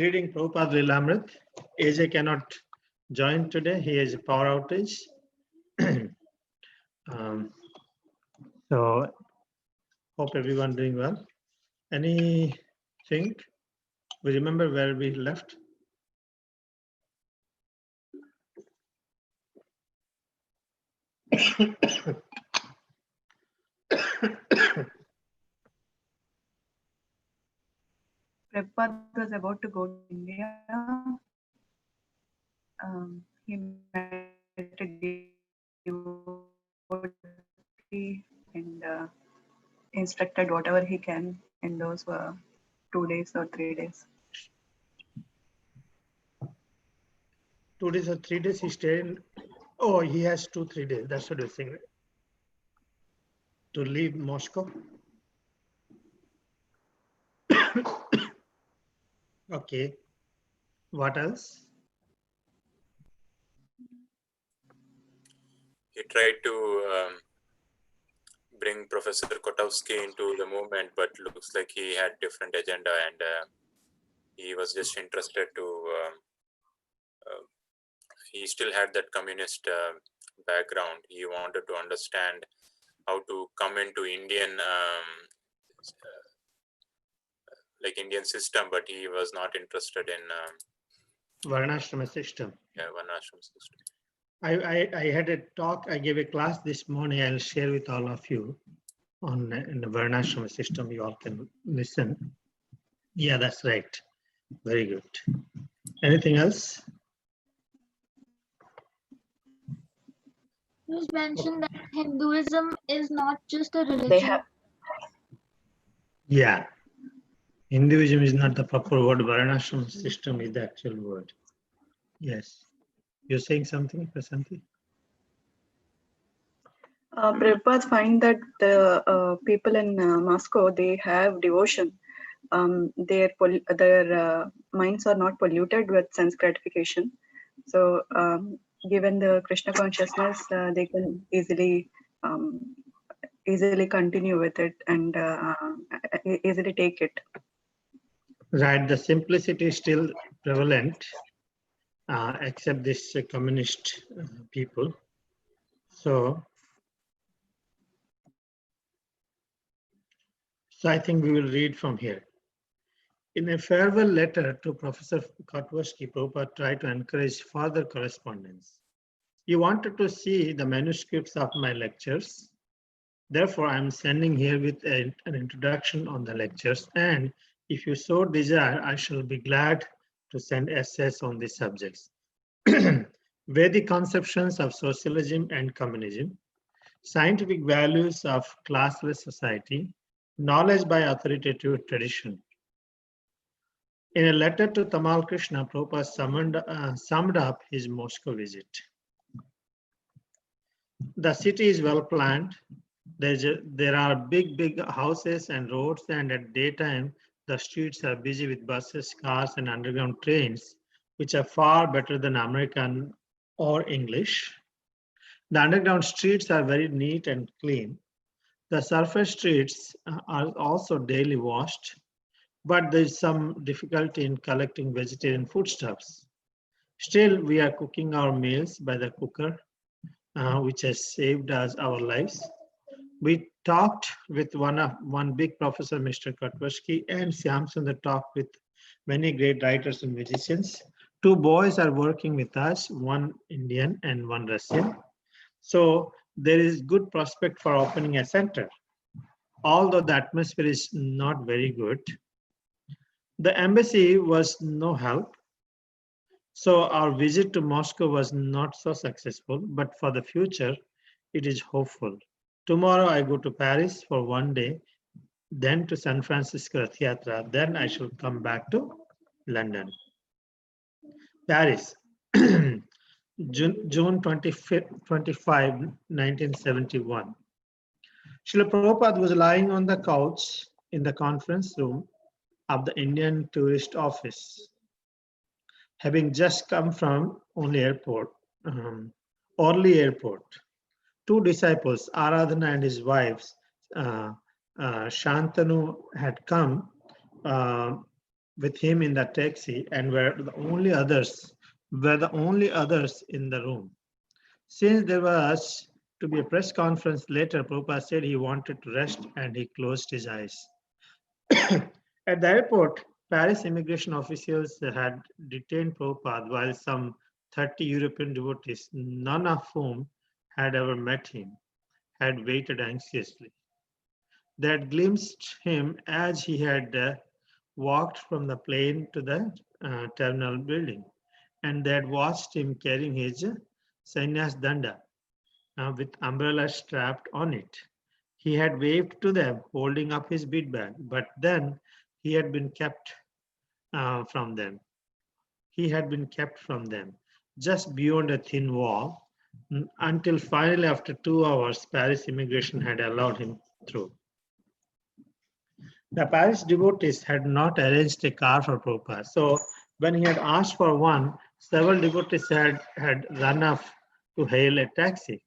Reading Prabhupada Lilamrita. AJ cannot join today. He has a power outage. So hope everyone doing well. Anything? We remember where we left? Prabhupada was about to go to India. He met a devotee and instructed whatever he can in those 2 days or 3 days. 2 days or 3 days he stayed in. Oh, he has 2-3 days. That's what you're saying. Right? To leave Moscow. Okay. What else? He tried to bring Professor Kotowski into the movement, but looks like he had different agenda, and he was just interested to. He still had that communist background. He wanted to understand how to come into Indian, like Indian system, but he was not interested in Varnashrama system. Yeah, Varnashrama system. I had a talk, I gave a class this morning, I'll share with all of you on in the Varnashrama system, you all can listen. Yeah, that's right. Very good. Anything else? You mentioned that Hinduism is not just a religion. Yeah. Hinduism is not the proper word. Varnashrama system is the actual word. Yes. You're saying something, Prasanthi? Prabhupada find that the people in Moscow, they have devotion. Their minds are not polluted with sense gratification. So given the Krishna consciousness, they can easily continue with it and easily take it. Right, the simplicity is still prevalent, except this communist people. So I think we will read from here. In a farewell letter to Professor Kotowski, Prabhupada tried to encourage further correspondence. You wanted to see the manuscripts of my lectures. Therefore, I am sending here with an introduction on the lectures, and if you so desire, I shall be glad to send essays on these subjects. Vedic conceptions of socialism and communism, scientific values of classless society, knowledge by authoritative tradition. In a letter to Tamal Krishna, Prabhupada summed up his Moscow visit. The city is well planned. There are big houses and roads, and at daytime, the streets are busy with buses, cars, and underground trains, which are far better than American or English. The underground streets are very neat and clean. The surface streets are also daily washed, but there is some difficulty in collecting vegetarian foodstuffs. Still, we are cooking our meals by the cooker, which has saved us our lives. We talked with one big professor, Mr. Kotowski, and Syamsundar talked with many great writers and musicians. 2 boys are working with us, one Indian and one Russian. So there is good prospect for opening a center. Although the atmosphere is not very good, the embassy was no help. So our visit to Moscow was not so successful, but for the future, it is hopeful. Tomorrow I go to Paris for 1 day, then to San Francisco Rath Yatra, then I shall come back to London. Paris, June 25, 1971. Srila Prabhupada was lying on the couch in the conference room of the Indian Tourist Office, having just come from Orly Airport. 2 disciples, Aradhana and his wives, Shantanu, had come with him in the taxi and were the only others in the room. Since there was to be a press conference later, Prabhupada said he wanted to rest and he closed his eyes. At the airport, Paris immigration officials had detained Prabhupada while some 30 European devotees, none of whom had ever met him, had waited anxiously. They had glimpsed him as he had walked from the plane to the terminal building, and they had watched him carrying his sannyas danda with umbrella strapped on it. He had waved to them, holding up his bead bag, but then he had been kept from them. He had been kept from them just beyond a thin wall until finally, after 2 hours, Paris immigration had allowed him through. The Paris devotees had not arranged a car for Prabhupada. So when he had asked for one, several devotees had run off to hail a taxi.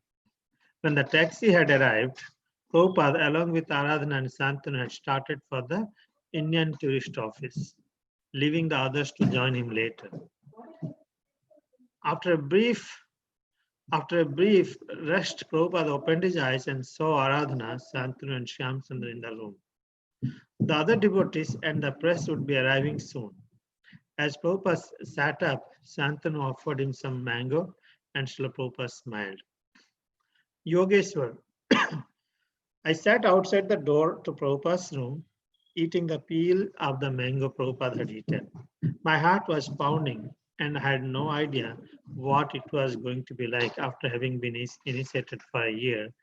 When the taxi had arrived, Prabhupada, along with Aradhana and Santanu, had started for the Indian tourist office, leaving the others to join him later. After a brief rest, Prabhupada opened his eyes and saw Aradhana, Santanu, and Shyamsundar in the room. The other devotees and the press would be arriving soon. As Prabhupada sat up, Santanu offered him some mango, and Srila Prabhupada smiled. Yogeshwar, I sat outside the door to Prabhupada's room, eating the peel of the mango Prabhupada had eaten. My heart was pounding, and I had no idea what it was going to be like after having been initiated for a year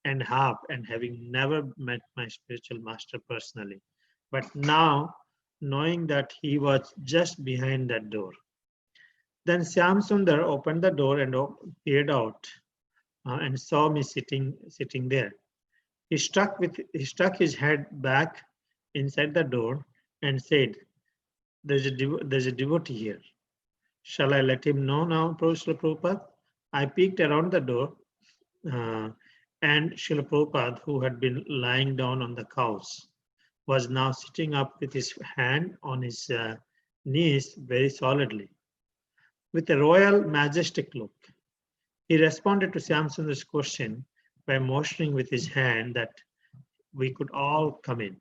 and a half and having never met my spiritual master personally. But now, knowing that he was just behind that door. Then Shyam Sundar opened the door and peered out and saw me sitting there. He stuck his head back inside the door and said, there's a devotee here. Shall I let him know now, Srila Prabhupada? I peeked around the door and Srila Prabhupada, who had been lying down on the couch, was now sitting up with his hand on his knees very solidly. With a royal, majestic look, he responded to Shyamsundar's question by motioning with his hand that we could all come in.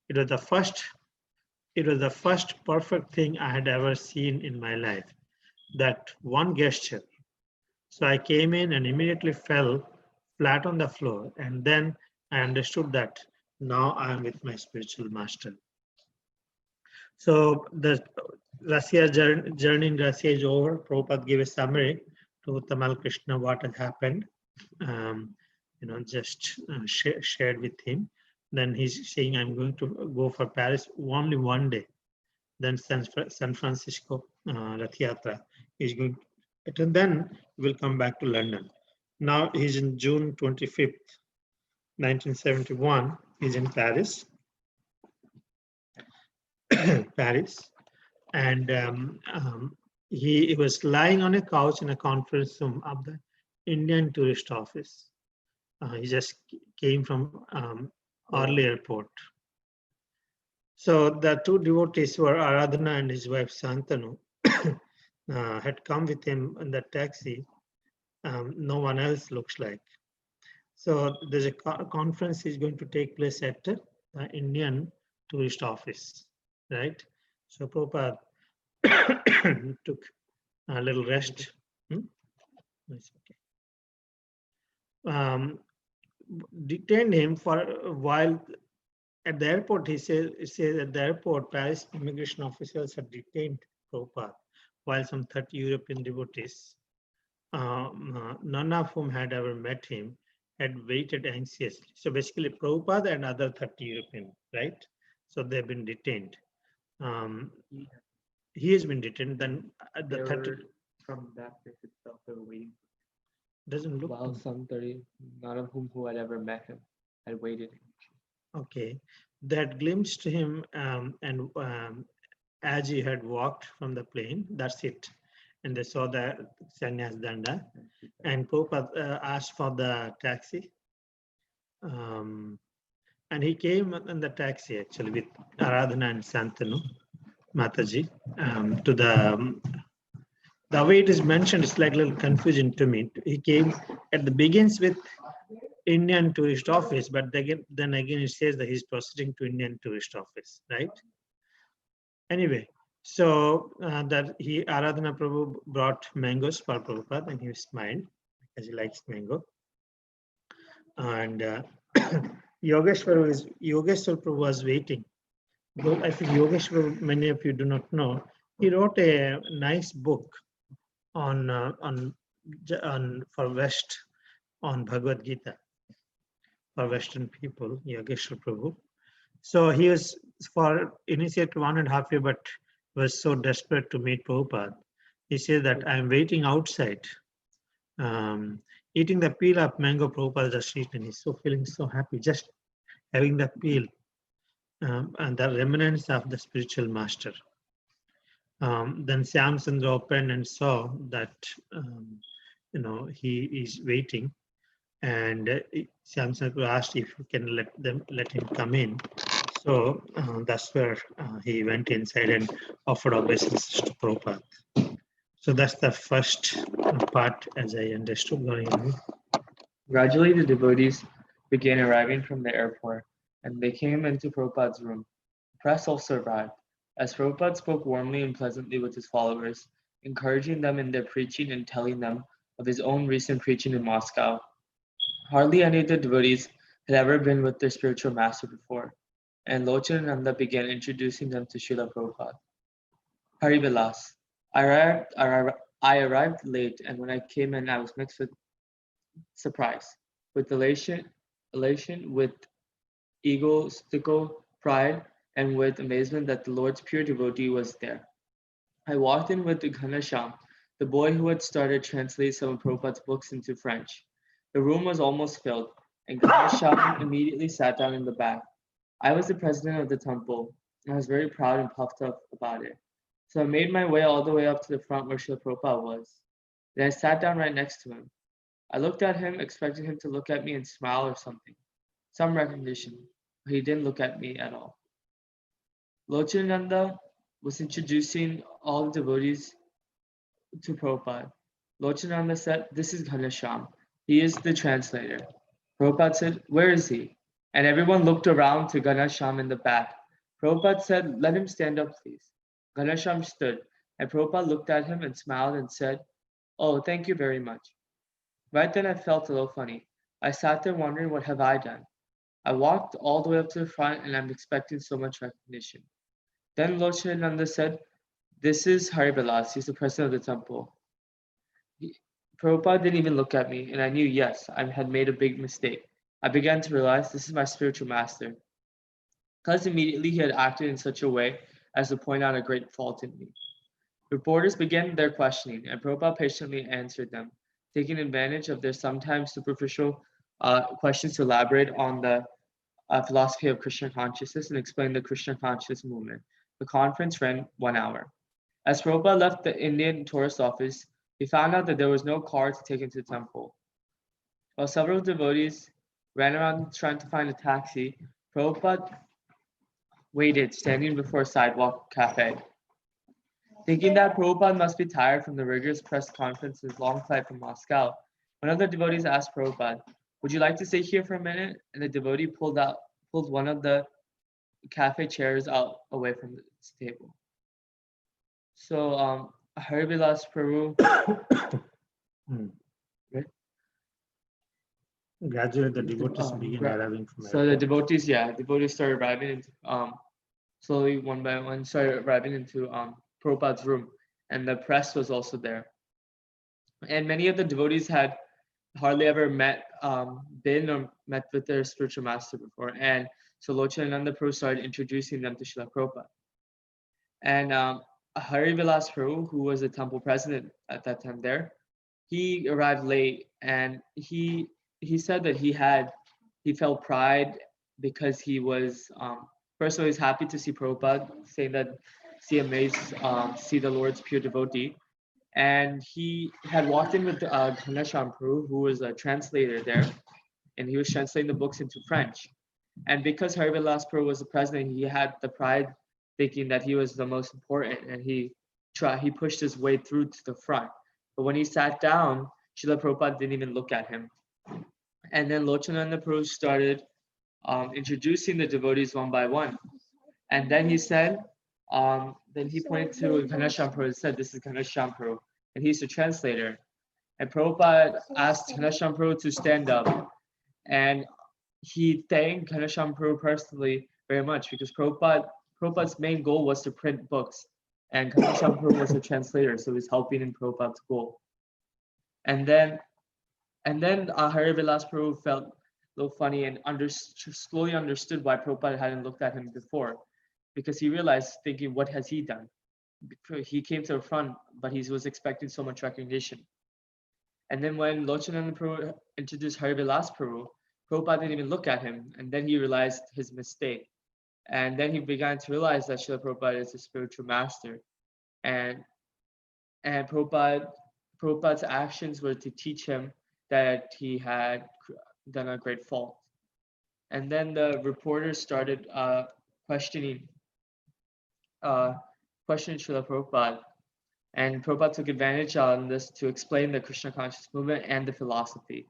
It was the first perfect thing I had ever seen in my life, that one gesture. So I came in and immediately fell flat on the floor, and then I understood that now I am with my spiritual master. So the Russia journey in Russia is over. Prabhupada gave a summary to Tamal Krishna what had happened. Just shared with him. Then he's saying, I'm going to go for Paris only one day. Then San Francisco Rath Yatra is going, and then we'll come back to London. Now he's in June 25th, 1971. He's in Paris. And he was lying on a couch in a conference room of the Indian tourist office. He just came from Orly airport. So the two devotees were Aradhana and his wife Santanu had come with him in the taxi. No one else looks like. So there's a conference is going to take place at the Indian tourist office, right? So Prabhupada took a little rest. That's okay. Detained him for a while at the airport. He says at the airport, Paris immigration officials had detained Prabhupada while some 30 European devotees, none of whom had ever met him, had waited anxiously. So basically Prabhupada and other 30 European, right? So they've been detained. He has been detained. Then the 30 from that place itself, they were waiting. Doesn't look. While some 30, none of whom who had ever met him had waited. Okay, they had glimpsed him and as he had walked from the plane. That's it. And they saw the sannyas danda. And Prabhupada asked for the taxi. And he came in the taxi actually with Aradhana and Santanu. Mataji, to the way it is mentioned is like a little confusing to me. He came at the begins with Indian tourist office, but then again it says that he's proceeding to Indian tourist office, right? Anyway, so that Aradhana Prabhu brought mangoes for Prabhupada and he smiled because he likes mango. And Yogeshwar Prabhu was waiting. Though I think Yogeshwar, many of you do not know, he wrote a nice book on for West on Bhagavad Gita for Western people, Yogeshwar Prabhu. So he was for initiated 1.5 years, but was so desperate to meet Prabhupada. He said that I'm waiting outside, eating the peel of mango Prabhupada just eaten. He's so feeling so happy just having the peel and the remnants of the spiritual master. Then Syam Sundar opened and saw that he is waiting, and Syam Sundar asked if you can let him come in. So that's where he went inside and offered obeisances to Prabhupada. So that's the first part, as I understood. Gradually, the devotees began arriving from the airport, and they came into Prabhupada's room. The press also arrived, as Prabhupada spoke warmly and pleasantly with his followers, encouraging them in their preaching and telling them of his own recent preaching in Moscow. Hardly any of the devotees had ever been with their spiritual master before, and Lochananda began introducing them to Srila Prabhupada. Hari Vilas. I arrived late, and when I came in, I was mixed with surprise, with elation, with egotistical pride, and with amazement that the Lord's pure devotee was there. I walked in with Ghanasham, the boy who had started translating some of Prabhupada's books into French. The room was almost filled, and Ghanasham immediately sat down in the back. I was the president of the temple, and I was very proud and puffed up about it. So I made my way all the way up to the front where Srila Prabhupada was. Then I sat down right next to him. I looked at him, expecting him to look at me and smile or something, some recognition, but he didn't look at me at all. Lochananda was introducing all the devotees to Prabhupada. Lochananda said, "This is Ghanasham. He is the translator." Prabhupada said, "Where is he?" And everyone looked around to Ghanasham in the back. Prabhupada said, "Let him stand up, please." Ghanasham stood, and Prabhupada looked at him and smiled and said, "Oh, thank you very much." Right then I felt a little funny. I sat there wondering, what have I done? I walked all the way up to the front and I'm expecting so much recognition. Then Lochananda said, "This is Hari Vilas. He's the president of the temple." Prabhupada didn't even look at me, and I knew, yes, I had made a big mistake. I began to realize this is my spiritual master. Because immediately he had acted in such a way as to point out a great fault in me. Reporters began their questioning, and Prabhupada patiently answered them, taking advantage of their sometimes superficial questions to elaborate on the philosophy of Krishna consciousness and explain the Krishna consciousness movement. The conference ran 1 hour. As Prabhupada left the Indian tourist office, he found out that there was no car to take him to the temple. While several devotees ran around trying to find a taxi, Prabhupada waited, standing before a sidewalk cafe. Thinking that Prabhupada must be tired from the rigorous press conference and his long flight from Moscow, one of the devotees asked Prabhupada, "Would you like to stay here for a minute?" And the devotee pulled one of the cafe chairs out away from the table. So Hari Vilas Prabhu. Right? Gradually, the devotees begin arriving from So the devotees started arriving into, slowly one by one, started arriving into Prabhupada's room, and the press was also there. And many of the devotees had hardly ever been or met with their spiritual master before, and so Lochananda Prabhu started introducing them to Srila Prabhupada. And Hari Vilas Prabhu, who was the temple president at that time there, he arrived late, and he said that he felt pride because he was first of all, he's happy to see Prabhupada, saying that see the Lord's pure devotee. And he had walked in with Ghanasham Prabhu, who was a translator there, and he was translating the books into French. And because Hari Vilas Prabhu was the president, he had the pride thinking that he was the most important, and he pushed his way through to the front. But when he sat down, Srila Prabhupada didn't even look at him. And then Lochananda Prabhu started introducing the devotees one by one. And then he said, then he pointed to Ghanesham Prabhu and said, "This is Ghanesham Prabhu," and he's the translator. And Prabhupada asked Ghanesham Prabhu to stand up, and he thanked Ghanesham Prabhu personally very much, because Prabhupada's main goal was to print books, and Ghanesham Prabhu was a translator, so he was helping in Prabhupada's goal. And then Hari Vilas Prabhu felt a little funny and slowly understood why Prabhupada hadn't looked at him before, because he realized, thinking, what has he done? He came to the front, but he was expecting so much recognition. And then when Lochananda Prabhu introduced Hari Vilas Prabhu, Prabhupada didn't even look at him, and then he realized his mistake. And then he began to realize that Srila Prabhupada is a spiritual master. And Prabhupada's actions were to teach him that he had done a great fault. And then the reporters started questioning Srila Prabhupada. And Prabhupada took advantage on this to explain the Krishna conscious movement and the philosophy.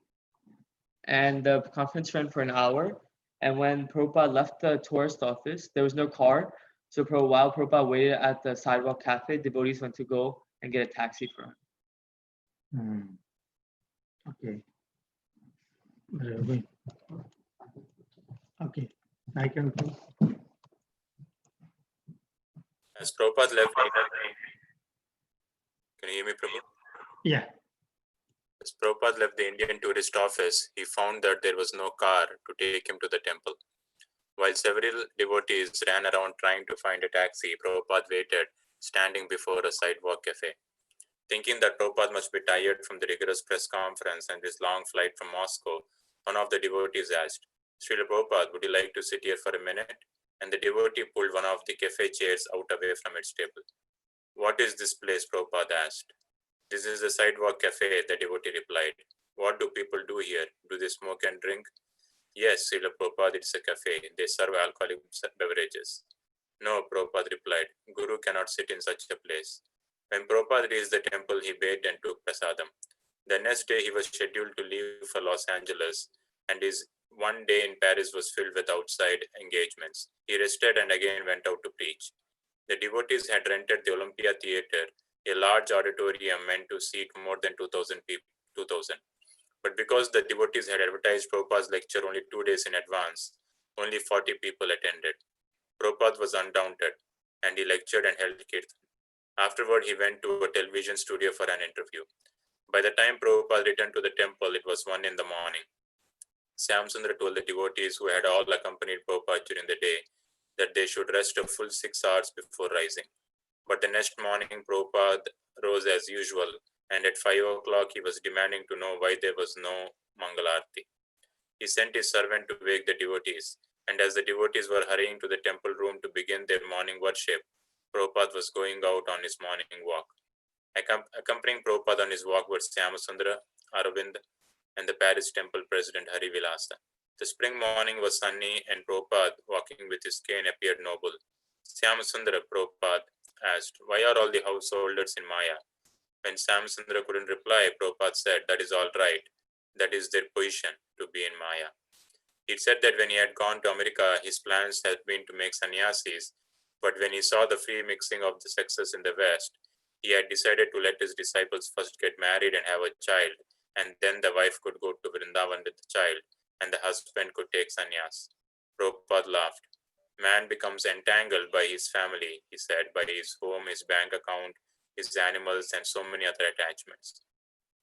And the conference ran for an hour. And when Prabhupada left the tourist office, there was no car. So while Prabhupada waited at the sidewalk cafe, devotees went to go and get a taxi for him. Okay. Very good. Okay, I can. As Prabhupada left, can you hear me, Prabhu? Yeah. As Prabhupada left the Indian tourist office, he found that there was no car to take him to the temple. While several devotees ran around trying to find a taxi, Prabhupada waited, standing before a sidewalk cafe. Thinking that Prabhupada must be tired from the rigorous press conference and his long flight from Moscow, one of the devotees asked, "Srila Prabhupada, would you like to sit here for a minute?" And the devotee pulled one of the cafe chairs out away from its table. "What is this place?" Prabhupada asked. "This is a sidewalk cafe," the devotee replied. "What do people do here? Do they smoke and drink?" "Yes, Srila Prabhupada, it's a cafe. They serve alcoholic beverages." "No," Prabhupada replied. "Guru cannot sit in such a place." When Prabhupada reached the temple, he bathed and took prasadam. The next day, he was scheduled to leave for Los Angeles, and his one day in Paris was filled with outside engagements. He rested and again went out to preach. The devotees had rented the Olympia Theater, a large auditorium meant to seat more than 2,000 people. 2,000. But because the devotees had advertised Prabhupada's lecture only 2 days in advance, only 40 people attended. Prabhupada was undaunted, and he lectured and held kirtan. Afterward, he went to a television studio for an interview. By the time Prabhupada returned to the temple, it was 1 in the morning. Samsundra told the devotees who had all accompanied Prabhupada during the day that they should rest a full 6 hours before rising. But the next morning, Prabhupada rose as usual, and at 5 o'clock, he was demanding to know why there was no Mangalarti. He sent his servant to wake the devotees, and as the devotees were hurrying to the temple room to begin their morning worship, Prabhupada was going out on his morning walk. Accompanying Prabhupada on his walk were Syamasundara, Aravind, and the Paris temple president Hari Vilasa. The spring morning was sunny, and Prabhupada, walking with his cane, appeared noble. "Syamasundara," Prabhupada asked, "why are all the householders in Maya?" When Syamasundara couldn't reply, Prabhupada said, "That is all right. That is their position, to be in Maya." He said that when he had gone to America, his plans had been to make sannyasis, but when he saw the free mixing of the sexes in the West, he had decided to let his disciples first get married and have a child, and then the wife could go to Vrindavan with the child, and the husband could take sannyas. Prabhupada laughed. "Man becomes entangled by his family," he said, "by his home, his bank account, his animals, and so many other attachments."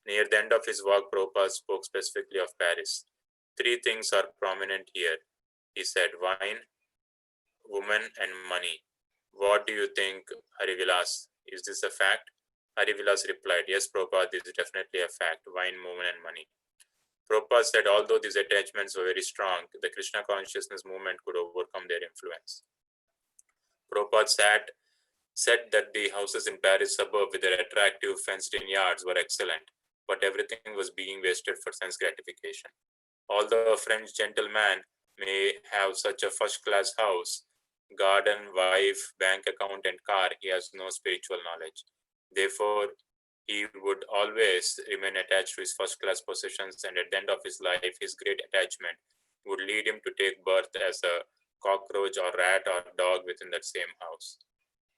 Near the end of his walk, Prabhupada spoke specifically of Paris. "3 things are prominent here," he said: wine, woman, and money. "What do you think, Hari Vilas? Is this a fact?" Hari Vilas replied, "Yes, Prabhupada, this is definitely a fact: wine, woman, and money." Prabhupada said, although these attachments were very strong, the Krishna consciousness movement could overcome their influence. Prabhupada said that the houses in Paris suburb with their attractive fenced-in yards were excellent, but everything was being wasted for sense gratification. Although a French gentleman may have such a first-class house, garden, wife, bank account, and car, he has no spiritual knowledge. Therefore, he would always remain attached to his first-class possessions, and at the end of his life, his great attachment would lead him to take birth as a cockroach or rat or dog within that same house.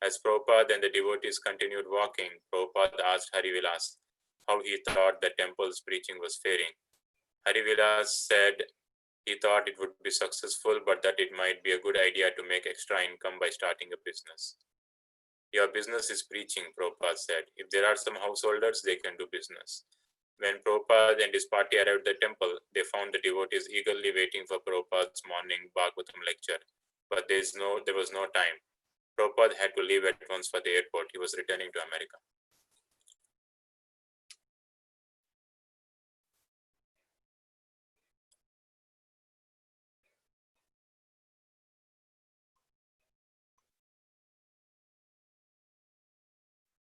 As Prabhupada and the devotees continued walking, Prabhupada asked Harivilas how he thought the temple's preaching was faring. Harivilas said he thought it would be successful, but that it might be a good idea to make extra income by starting a business. Your business is preaching, Prabhupada said. If there are some householders, they can do business. When Prabhupada and his party arrived at the temple, they found the devotees eagerly waiting for Prabhupada's morning Bhagavatam lecture. But there was no time. Prabhupada had to leave at once for the airport. He was returning to America.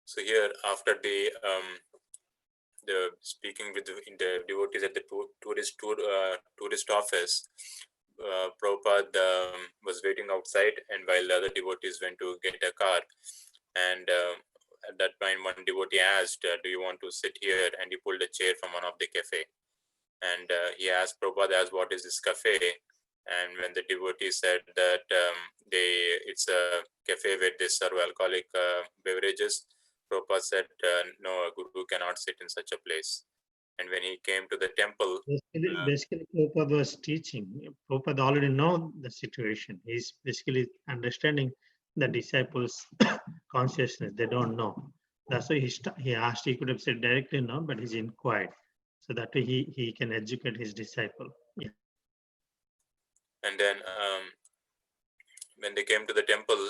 So here, after the speaking with the devotees at the tourist office, Prabhupada was waiting outside, and while the other devotees went to get a car, and at that point, one devotee asked, "Do you want to sit here?" And he pulled a chair from one of the cafe, and he asked Prabhupada, "What is this cafe?" And when the devotee said that it's a cafe where they serve alcoholic beverages, Prabhupada said, "No, a guru cannot sit in such a place." And when he came to the temple, Basically, Prabhupada was teaching. Prabhupada already know the situation. He's basically understanding the disciples' consciousness. They don't know. That's why he asked. He could have said directly no, but he's inquired. So that way he can educate his disciple. Yeah. and then when they came to the temple,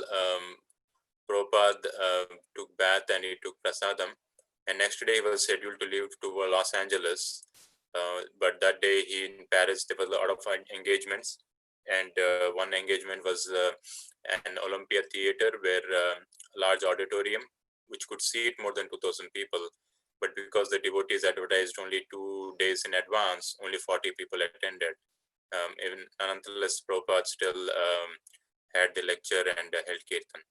Prabhupada took bath and he took prasadam. And next day he was scheduled to leave to Los Angeles. But that day in Paris, there was a lot of engagements. And one engagement was an Olympia theater where a large auditorium, which could seat more than 2,000 people. But because the devotees advertised only 2 days in advance, only 40 people attended. Even unless Prabhupada still had the lecture and held kirtan.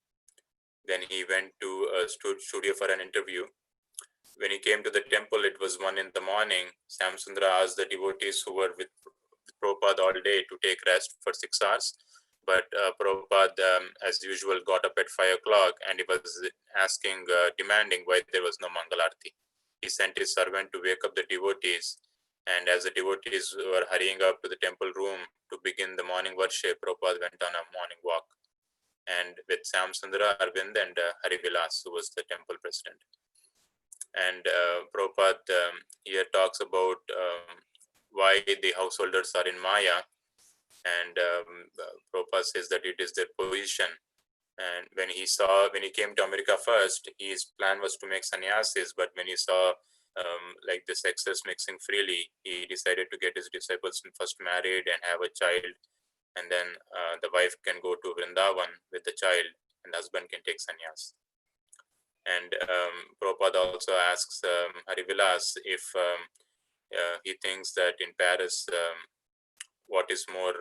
Then he went to a studio for an interview. When he came to the temple, it was 1 in the morning. Samsundra asked the devotees who were with Prabhupada all day to take rest for 6 hours. But Prabhupada, as usual, got up at 5 o'clock and he was asking, demanding why there was no Mangalarti. He sent his servant to wake up the devotees. And as the devotees were hurrying up to the temple room to begin the morning worship, Prabhupada went on a morning walk. And with Samsundra, Arvind, and Harivilas, who was the temple president. And Prabhupada here talks about why the householders are in Maya. And Prabhupada says that it is their position. And when he came to America first, his plan was to make sannyasis, but when he saw like the sexes mixing freely, he decided to get his disciples first married and have a child, and then the wife can go to Vrindavan with the child, and the husband can take sannyas. And Prabhupada also asks Harivilas if he thinks that in Paris, what is more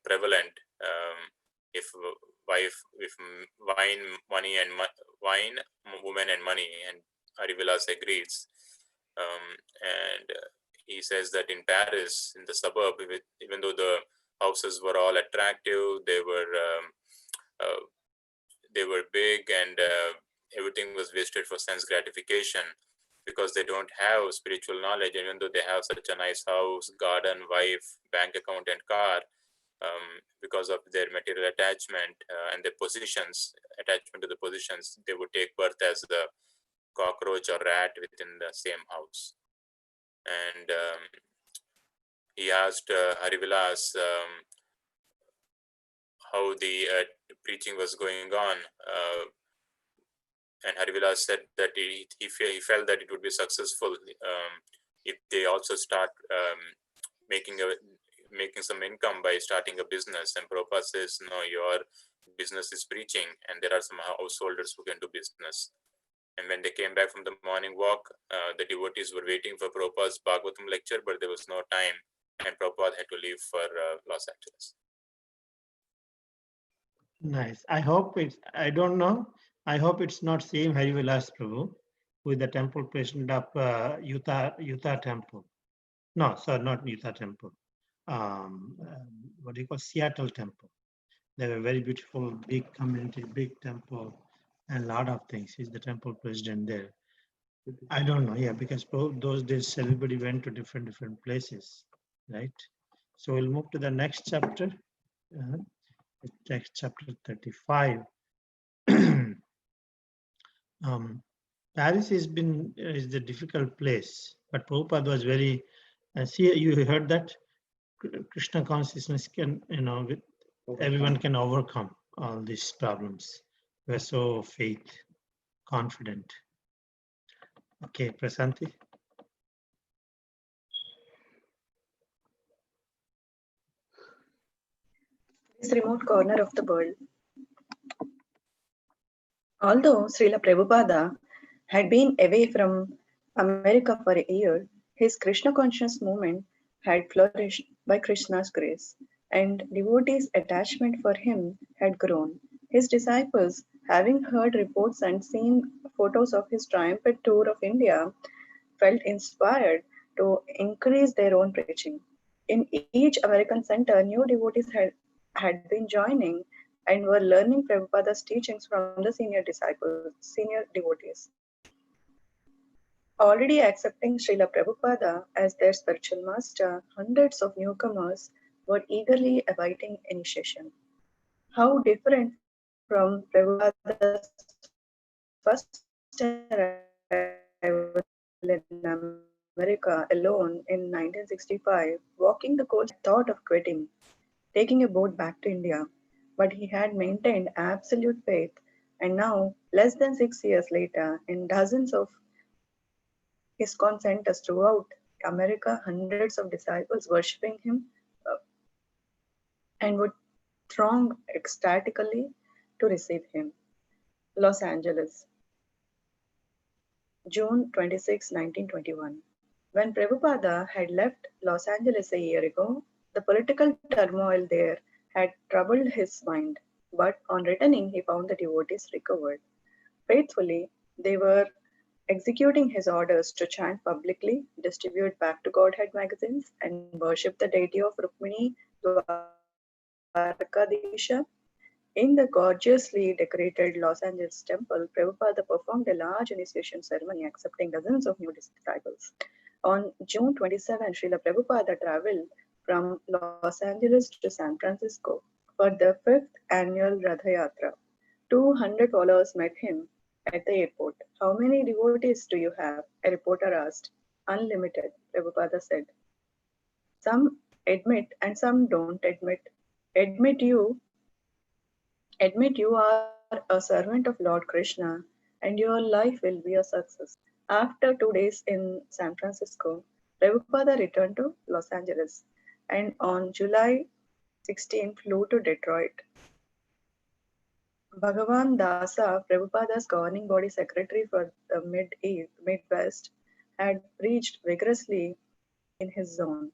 prevalent, if wine, money, and wine, women, and money. And Harivilas agrees. And he says that in Paris, in the suburb, even though the houses were all attractive, they were big, and everything was wasted for sense gratification because they don't have spiritual knowledge. Even though they have such a nice house, garden, wife, bank account, and car, because of their material attachment and their attachment to the positions, they would take birth as the cockroach or rat within the same house. And he asked Harivilas how the preaching was going on. And Harivilas said that he felt that it would be successful if they also start making some income by starting a business. And Prabhupada says, no, your business is preaching, and there are some householders who can do business. And when they came back from the morning walk, the devotees were waiting for Prabhupada's Bhagavatam lecture, but there was no time, and Prabhupada had to leave for Los Angeles. Nice. I hope it's, I don't know. I hope it's not same Harivilas Prabhu with the temple president of Utah Temple. No, sorry, not Utah Temple. What do you call Seattle Temple? They were very beautiful, big community, big temple, and a lot of things. He's the temple president there. I don't know, yeah, because those days everybody went to different places, right? So we'll move to the next chapter. Uh, text chapter 35. Paris has been is a difficult place, but Prabhupada was very. See, you heard that Krishna consciousness can, everyone can overcome all these problems. We're so faith confident. Okay, Prasanthi. This remote corner of the world. Although Srila Prabhupada had been away from America for a year, his Krishna conscious movement had flourished by Krishna's grace, and devotees' attachment for him had grown. His disciples, having heard reports and seen photos of his triumphant tour of India, felt inspired to increase their own preaching. In each American center, new devotees had been joining and were learning Prabhupada's teachings from the senior devotees. Already accepting Srila Prabhupada as their spiritual master, hundreds of newcomers were eagerly awaiting initiation. How different from Prabhupada's first arrival in America alone in 1965, walking the coast of India, he had thought of quitting, taking a boat back to India, but he had maintained absolute faith, and now, less than 6 years later, in dozens of ISKCON centers throughout America, hundreds of disciples worshipping him uh, and would throng ecstatically to receive him. Los Angeles, June 26, 1921. When Prabhupada had left Los Angeles a year ago, the political turmoil there had troubled his mind, but on returning he found the devotees recovered. Faithfully, they were executing his orders to chant publicly, distribute back to Godhead magazines, and worship the deity of Rukmini Dwarkadisha. In the gorgeously decorated Los Angeles temple, Prabhupada performed a large initiation ceremony, accepting dozens of new disciples. On June 27, Srila Prabhupada traveled from Los Angeles to San Francisco for the fifth annual Ratha Yatra. 200 followers met him at the airport. How many devotees do you have? A reporter asked. Unlimited, Prabhupada said. Some admit and some don't admit. Admit you Admit you are a servant of Lord Krishna and your life will be a success. After 2 days in San Francisco, Prabhupada returned to Los Angeles and on July 16 flew to Detroit. Bhagavan Dasa, Prabhupada's governing body secretary for the Midwest, had preached vigorously in his zone,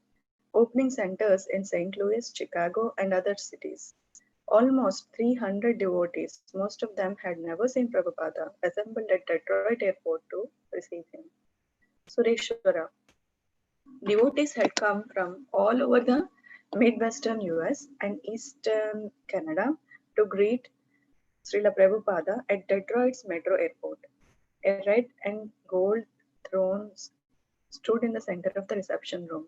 opening centers in St. Louis, Chicago, and other cities. Almost 300 devotees, most of them had never seen Prabhupada, assembled at Detroit airport to receive him. Sureshwara. Devotees had come from all over the Midwestern US and Eastern Canada to greet Srila Prabhupada at Detroit's metro airport. A red and gold throne stood in the center of the reception room,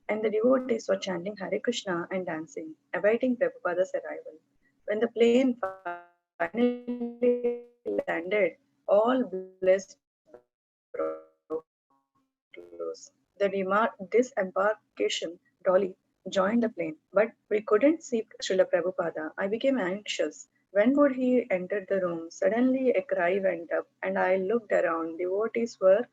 and the devotees were chanting Hare Krishna and dancing, awaiting Prabhupada's arrival. When the plane finally landed, all bliss broke loose. The disembarkation dolly joined the plane, but we couldn't see Srila Prabhupada. I became anxious. When would he enter the room? Suddenly a cry went up, and I looked around. Devotees were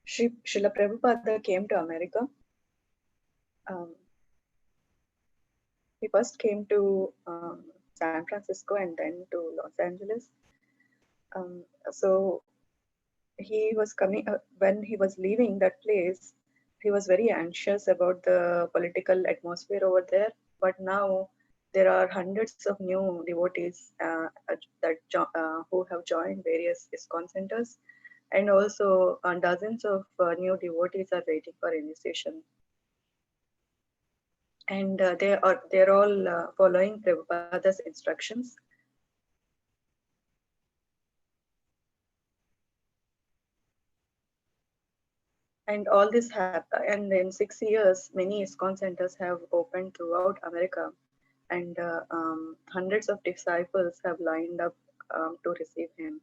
Srila Prabhupada came to America. Um, he first came to San Francisco and then to Los Angeles. So he was coming when he was leaving that place. He was very anxious about the political atmosphere over there. But now there are hundreds of new devotees who have joined various ISKCON centers, and also dozens of new devotees are waiting for initiation. And they're all following Prabhupada's instructions. And all this happened, and in 6 years, many ISKCON centers have opened throughout America, and hundreds of disciples have lined up to receive him.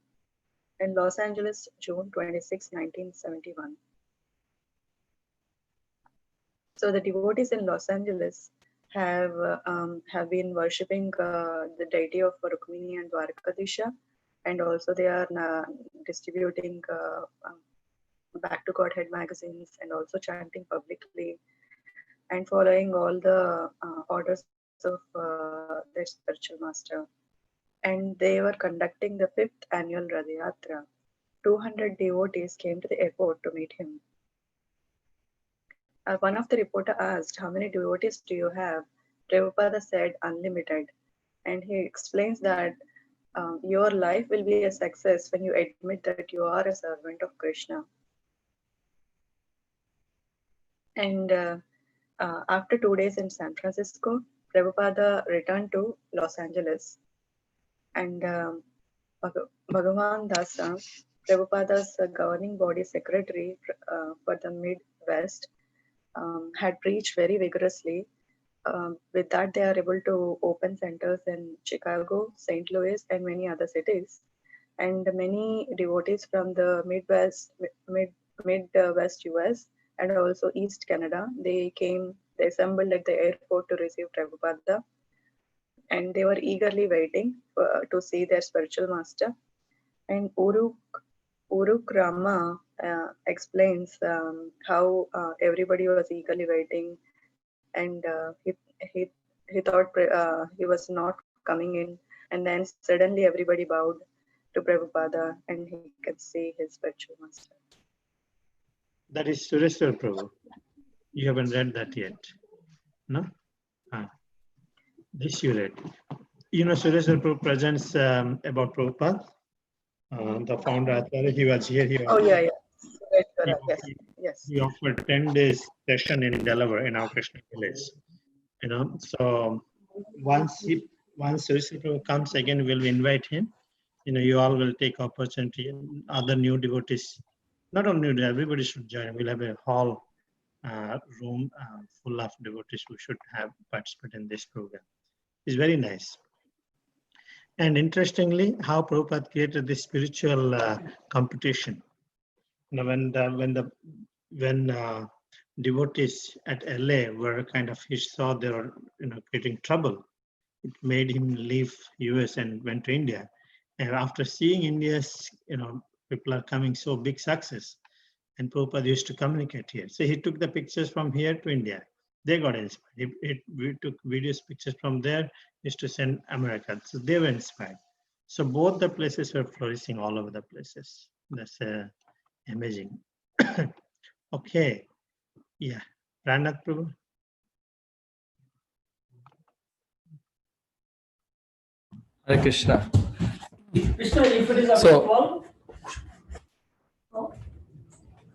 In Los Angeles, June 26, 1971. So the devotees in Los Angeles have been worshipping the deity of Rukmini and Dwarkadisha, and also they are distributing Back to Godhead magazines and also chanting publicly and following all the orders of their spiritual master. And they were conducting the 5th annual Rath Yatra. 200 devotees came to the airport to meet him. One of the reporter asked, "How many devotees do you have?" Prabhupada said, "Unlimited." And he explains that your life will be a success when you admit that you are a servant of Krishna. And after 2 days in San Francisco, Prabhupada returned to Los Angeles. And Bhagavan Dasa, Prabhupada's governing body secretary for the Midwest, had preached very vigorously. With that, they are able to open centers in Chicago, St. Louis, and many other cities. And many devotees from the Midwest US and also East Canada, they assembled at the airport to receive Prabhupada, and they were eagerly waiting to see their spiritual master. And Uruk Rama explains how everybody was eagerly waiting, and he thought he was not coming in, and then suddenly everybody bowed to Prabhupada, and he could see his spiritual master. That is Sureshwar Prabhu. You haven't read that yet, no? This you read. You know, Sureshwar Prabhu presents about Prabhupada, the founder. He was here. Yeah. Yes. He offered 10 days session in Delaware in our Krishna village. You know, so once Sureshwar Prabhu comes again, we'll invite him. You know, you all will take opportunity. Other new devotees, not only new, everybody should join. We'll have a hall room full of devotees who should have participate in this program. It's very nice. And interestingly, how Prabhupada created this spiritual competition. You know, when devotees at LA were kind of, he saw they were, you know, creating trouble. It made him leave US and went to India. And after seeing India's, you know, people are coming so big success, and Prabhupada used to communicate here. So he took the pictures from here to India. They got inspired. We took videos, pictures from there, used to send America. So they were inspired. So both the places were flourishing all over the places. That's amazing. Okay. Yeah. Ranath Prabhu. Hare Krishna.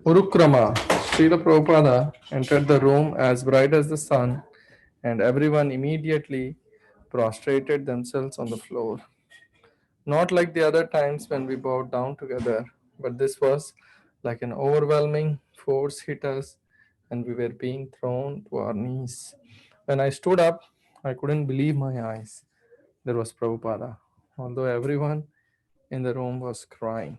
Urukrama, Srila Prabhupada entered the room as bright as the sun, and everyone immediately prostrated themselves on the floor. Not like the other times when we bowed down together, but this was like an overwhelming force hit us, and we were being thrown to our knees. When I stood up, I couldn't believe my eyes. There was Prabhupada, although everyone in the room was crying.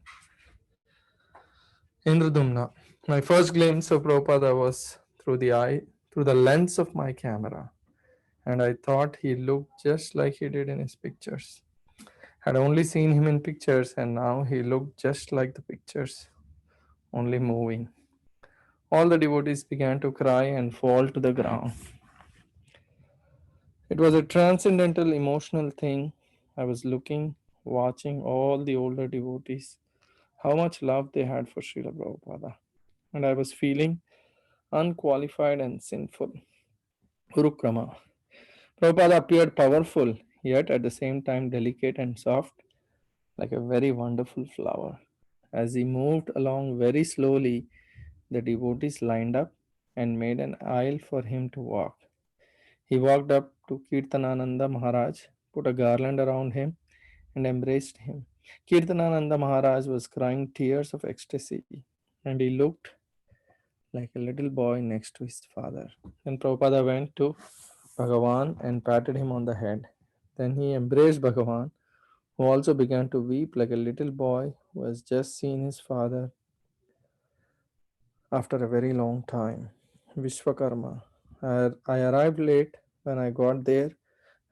Indradumna. My first glimpse of Prabhupada was through the lens of my camera, and I thought he looked just like he did in his pictures. Had only seen him in pictures, and now he looked just like the pictures, only moving. All the devotees began to cry and fall to the ground. It was a transcendental emotional thing. I was looking watching all the older devotees, how much love they had for Srila Prabhupada. And I was feeling unqualified and sinful. Urukrama. Prabhupada appeared powerful, yet at the same time delicate and soft, like a very wonderful flower. As he moved along very slowly, the devotees lined up and made an aisle for him to walk. He walked up to Kirtanananda Maharaj, put a garland around him, and embraced him. Kirtanananda Maharaj was crying tears of ecstasy, and he looked like a little boy next to his father. Then Prabhupada went to Bhagavan and patted him on the head. Then he embraced Bhagavan, who also began to weep like a little boy who has just seen his father after a very long time. Vishwakarma. I arrived late. When I got there,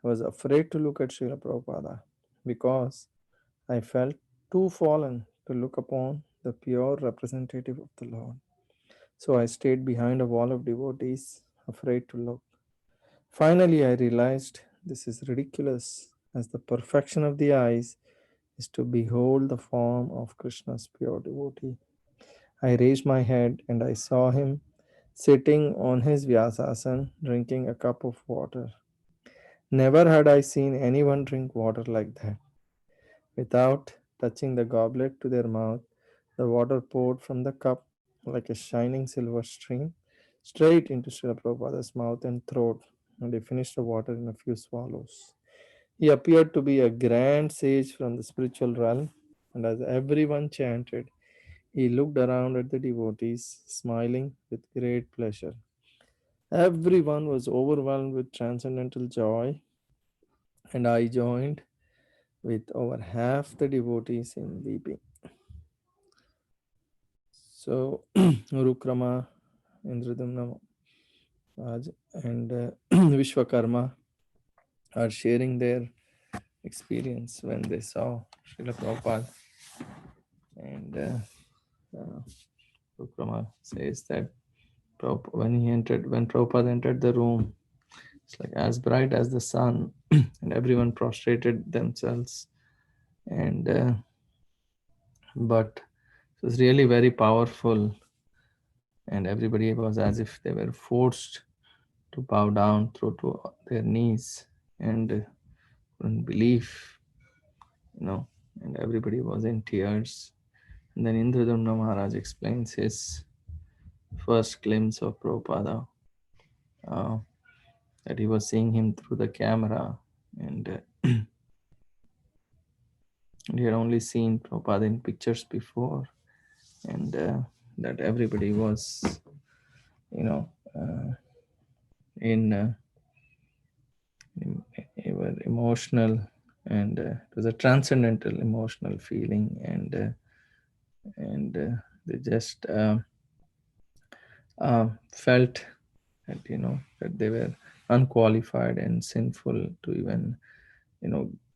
I was afraid to look at Srila Prabhupada because I felt too fallen to look upon the pure representative of the Lord. So I stayed behind a wall of devotees, afraid to look. Finally, I realized this is ridiculous, as the perfection of the eyes is to behold the form of Krishna's pure devotee. I raised my head and I saw him sitting on his Vyasasan drinking a cup of water. Never had I seen anyone drink water like that. Without touching the goblet to their mouth, the water poured from the cup like a shining silver stream straight into Srila Prabhupada's mouth and throat, and he finished the water in a few swallows. He appeared to be a grand sage from the spiritual realm, and as everyone chanted, he looked around at the devotees, smiling with great pleasure. Everyone was overwhelmed with transcendental joy, and I joined with over half the devotees in weeping. So, Urukrama, Indradumna Raj, and Vishwakarma are sharing their experience when they saw Srila Prabhupada. And Urukrama says that when Prabhupada entered the room, it's like as bright as the sun, and everyone prostrated themselves. And but it was really very powerful, and everybody was as if they were forced to bow down through to their knees and couldn't believe, and everybody was in tears. And then Indradumna Maharaj explains his first glimpse of Prabhupada, uh, that he was seeing him through the camera, and he had only seen Prabhupada in pictures before, and that everybody was, in they were emotional, and it was a transcendental emotional feeling, and they just felt that that they were unqualified and sinful to even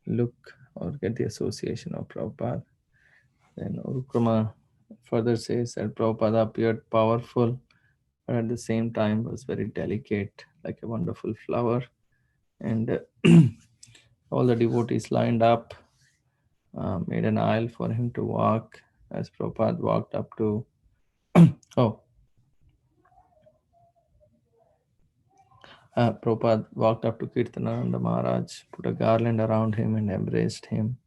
look or get the association of Prabhupada. Then Urukrama further says that Prabhupada appeared powerful, but at the same time was very delicate, like a wonderful flower. And all the devotees lined up, made an aisle for him to walk as Prabhupada walked up to. Prabhupada walked up to Kirtanananda Maharaj, put a garland around him, and embraced him.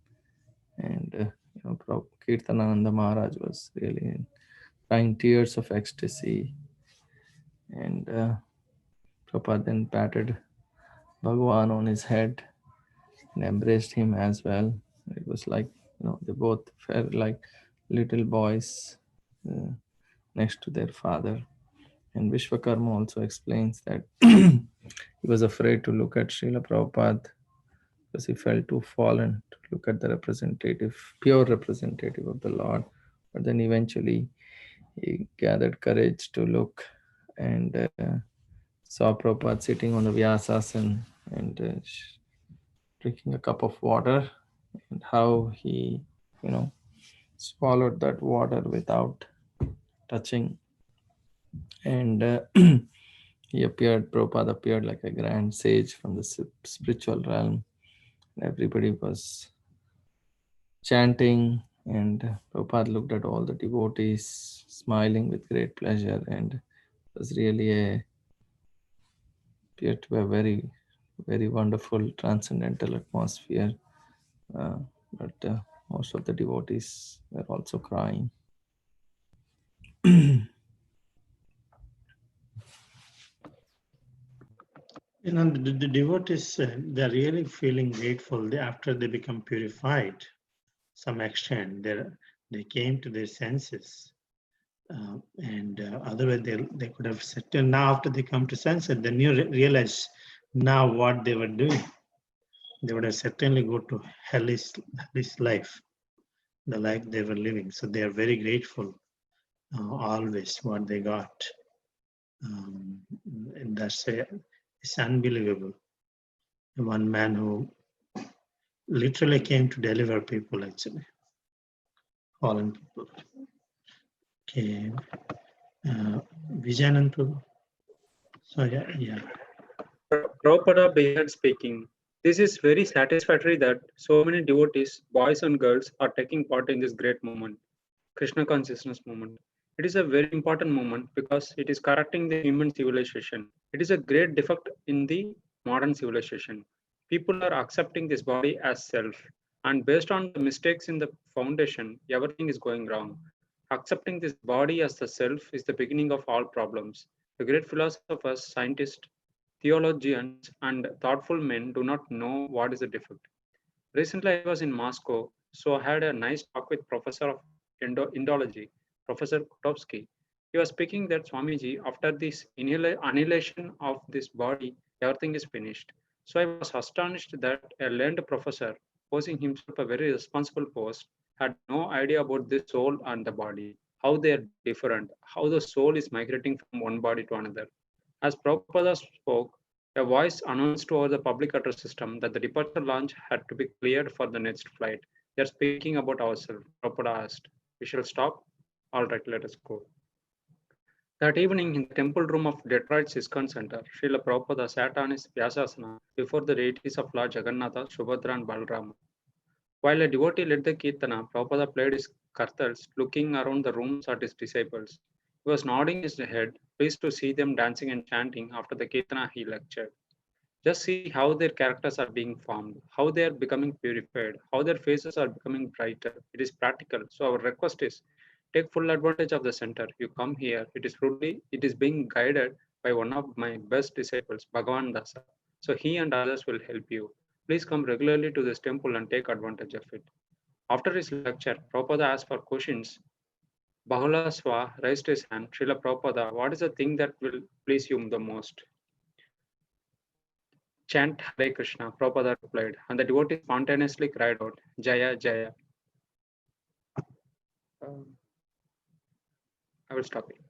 And Kirtanananda Maharaj was really crying tears of ecstasy. And Prabhupada then patted Bhagavan on his head and embraced him as well. It was like, they both felt like little boys next to their father. And Vishwakarma also explains that he was afraid to look at Srila Prabhupada because he felt too fallen to look at the pure representative of the Lord. But then eventually he gathered courage to look and saw Prabhupada sitting on the Vyasasana and drinking a cup of water, and how he, swallowed that water without touching. And Prabhupada appeared like a grand sage from the spiritual realm. Everybody was chanting, and Prabhupada looked at all the devotees smiling with great pleasure, and it was really appeared to be a very, very wonderful transcendental atmosphere. But most of the devotees were also crying. The devotees, they're really feeling grateful after they become purified. Some extent, they came to their senses. And otherwise, they could have said, and now after they come to senses, then you realize now what they were doing. They would have certainly go to hellish life, the life they were living. So they are very grateful always what they got. And it's unbelievable. One man who literally came to deliver people, actually, fallen people. Okay, Vijayanand Prabhu. So yeah. Prabhupada began speaking. This is very satisfactory that so many devotees, boys and girls, are taking part in this great movement, Krishna consciousness movement. It is a very important movement because it is correcting the human civilization. It is a great defect in the modern civilization. People are accepting this body as self, and based on the mistakes in the foundation, everything is going wrong. Accepting this body as the self is the beginning of all problems. The great philosophers, scientists, theologians, and thoughtful men do not know what is the defect. Recently, I was in Moscow, so I had a nice talk with Professor of Indology, Professor Kotovsky. He was speaking that Swamiji, after this annihilation of this body, everything is finished. So I was astonished that a learned professor, posing himself a very responsible post, had no idea about the soul and the body, how they are different, how the soul is migrating from one body to another. As Prabhupada spoke, a voice announced over the public address system that the departure lounge had to be cleared for the next flight. They are speaking about ourselves. Prabhupada asked, "We shall stop? All right, let us go." That evening, in the temple room of Detroit's ISKCON Center, Srila Prabhupada sat on his Vyasasana before the deities of Lord Jagannatha, Subhadra, and Balarama. While a devotee led the Kirtana, Prabhupada played his kartals, looking around the rooms at his disciples. He was nodding his head, pleased to see them dancing and chanting after the Kirtana he lectured. Just see how their characters are being formed, how they are becoming purified, how their faces are becoming brighter. It is practical. So our request is take full advantage of the center. You come here. It is being guided by one of my best disciples, Bhagavan Dasa. So he and others will help you. Please come regularly to this temple and take advantage of it. After his lecture, Prabhupada asked for questions. Bahula Swa raised his hand. Srila Prabhupada, what is the thing that will please you the most? Chant Hare Krishna, Prabhupada replied, and the devotee spontaneously cried out, Jaya, Jaya. I will stop it.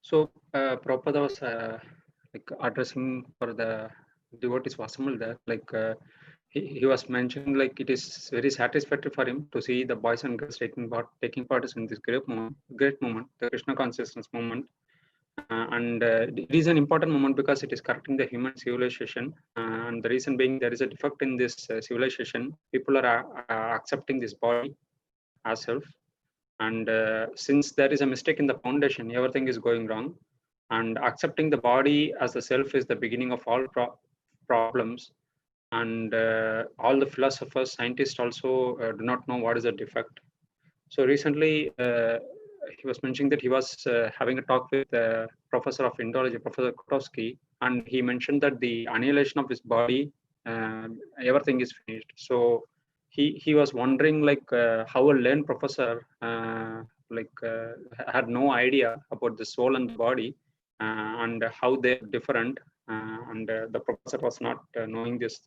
So Prabhupada was like addressing for the devotees who assembled there. Like he was mentioning, like it is very satisfactory for him to see the boys and girls taking part in this great moment, the Krishna consciousness movement. And it is an important moment because it is correcting the human civilization. And the reason being, there is a defect in this civilization. People are accepting this body as self. And since there is a mistake in the foundation, everything is going wrong. And accepting the body as the self is the beginning of all problems. And all the philosophers, scientists also do not know what is the defect. So recently, he was mentioning that he was having a talk with the professor of Indology, Professor Kotovsky, and he mentioned that the annihilation of his body, everything is finished. So he was wondering like how a learned professor had no idea about the soul and the body and how they're different. And the professor was not knowing this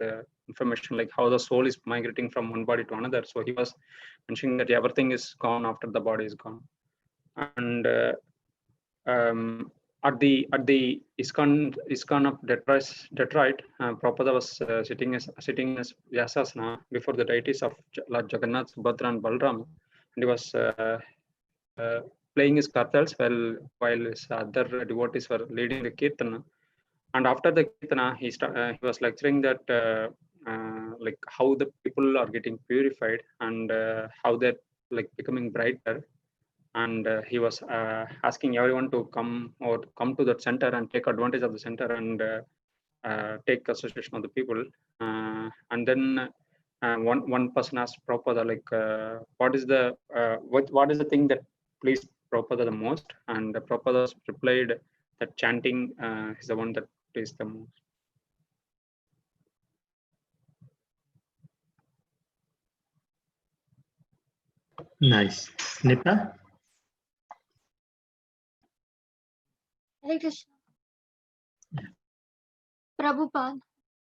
information, like how the soul is migrating from one body to another. So he was mentioning that everything is gone after the body is gone. And at the ISKCON of Detroit, Prabhupada was sitting in his Vyasasana before the deities of Lord Jagannath, Subhadra, and Balram, and he was playing his kartals while his other devotees were leading the kirtana. And after the Kirtana, he was lecturing that like how the people are getting purified and how they're like becoming brighter. And he was asking everyone to come to that center and take advantage of the center and take association of the people. And then one person asked Prabhupada like, what is the thing that pleased Prabhupada the most? And Prabhupada replied that chanting is the one that pleased the most. Nice. Nipa? Hare Krishna. Prabhupada,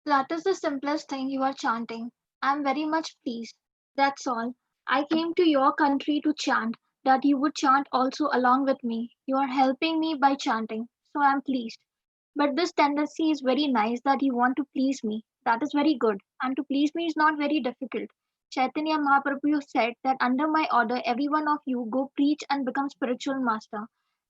that is the simplest thing you are chanting. I am very much pleased. That's all. I came to your country to chant, that you would chant also along with me. You are helping me by chanting, so I am pleased. But this tendency is very nice that you want to please me. That is very good. And to please me is not very difficult. Chaitanya Mahaprabhu said that under my order, every one of you go preach and become spiritual master.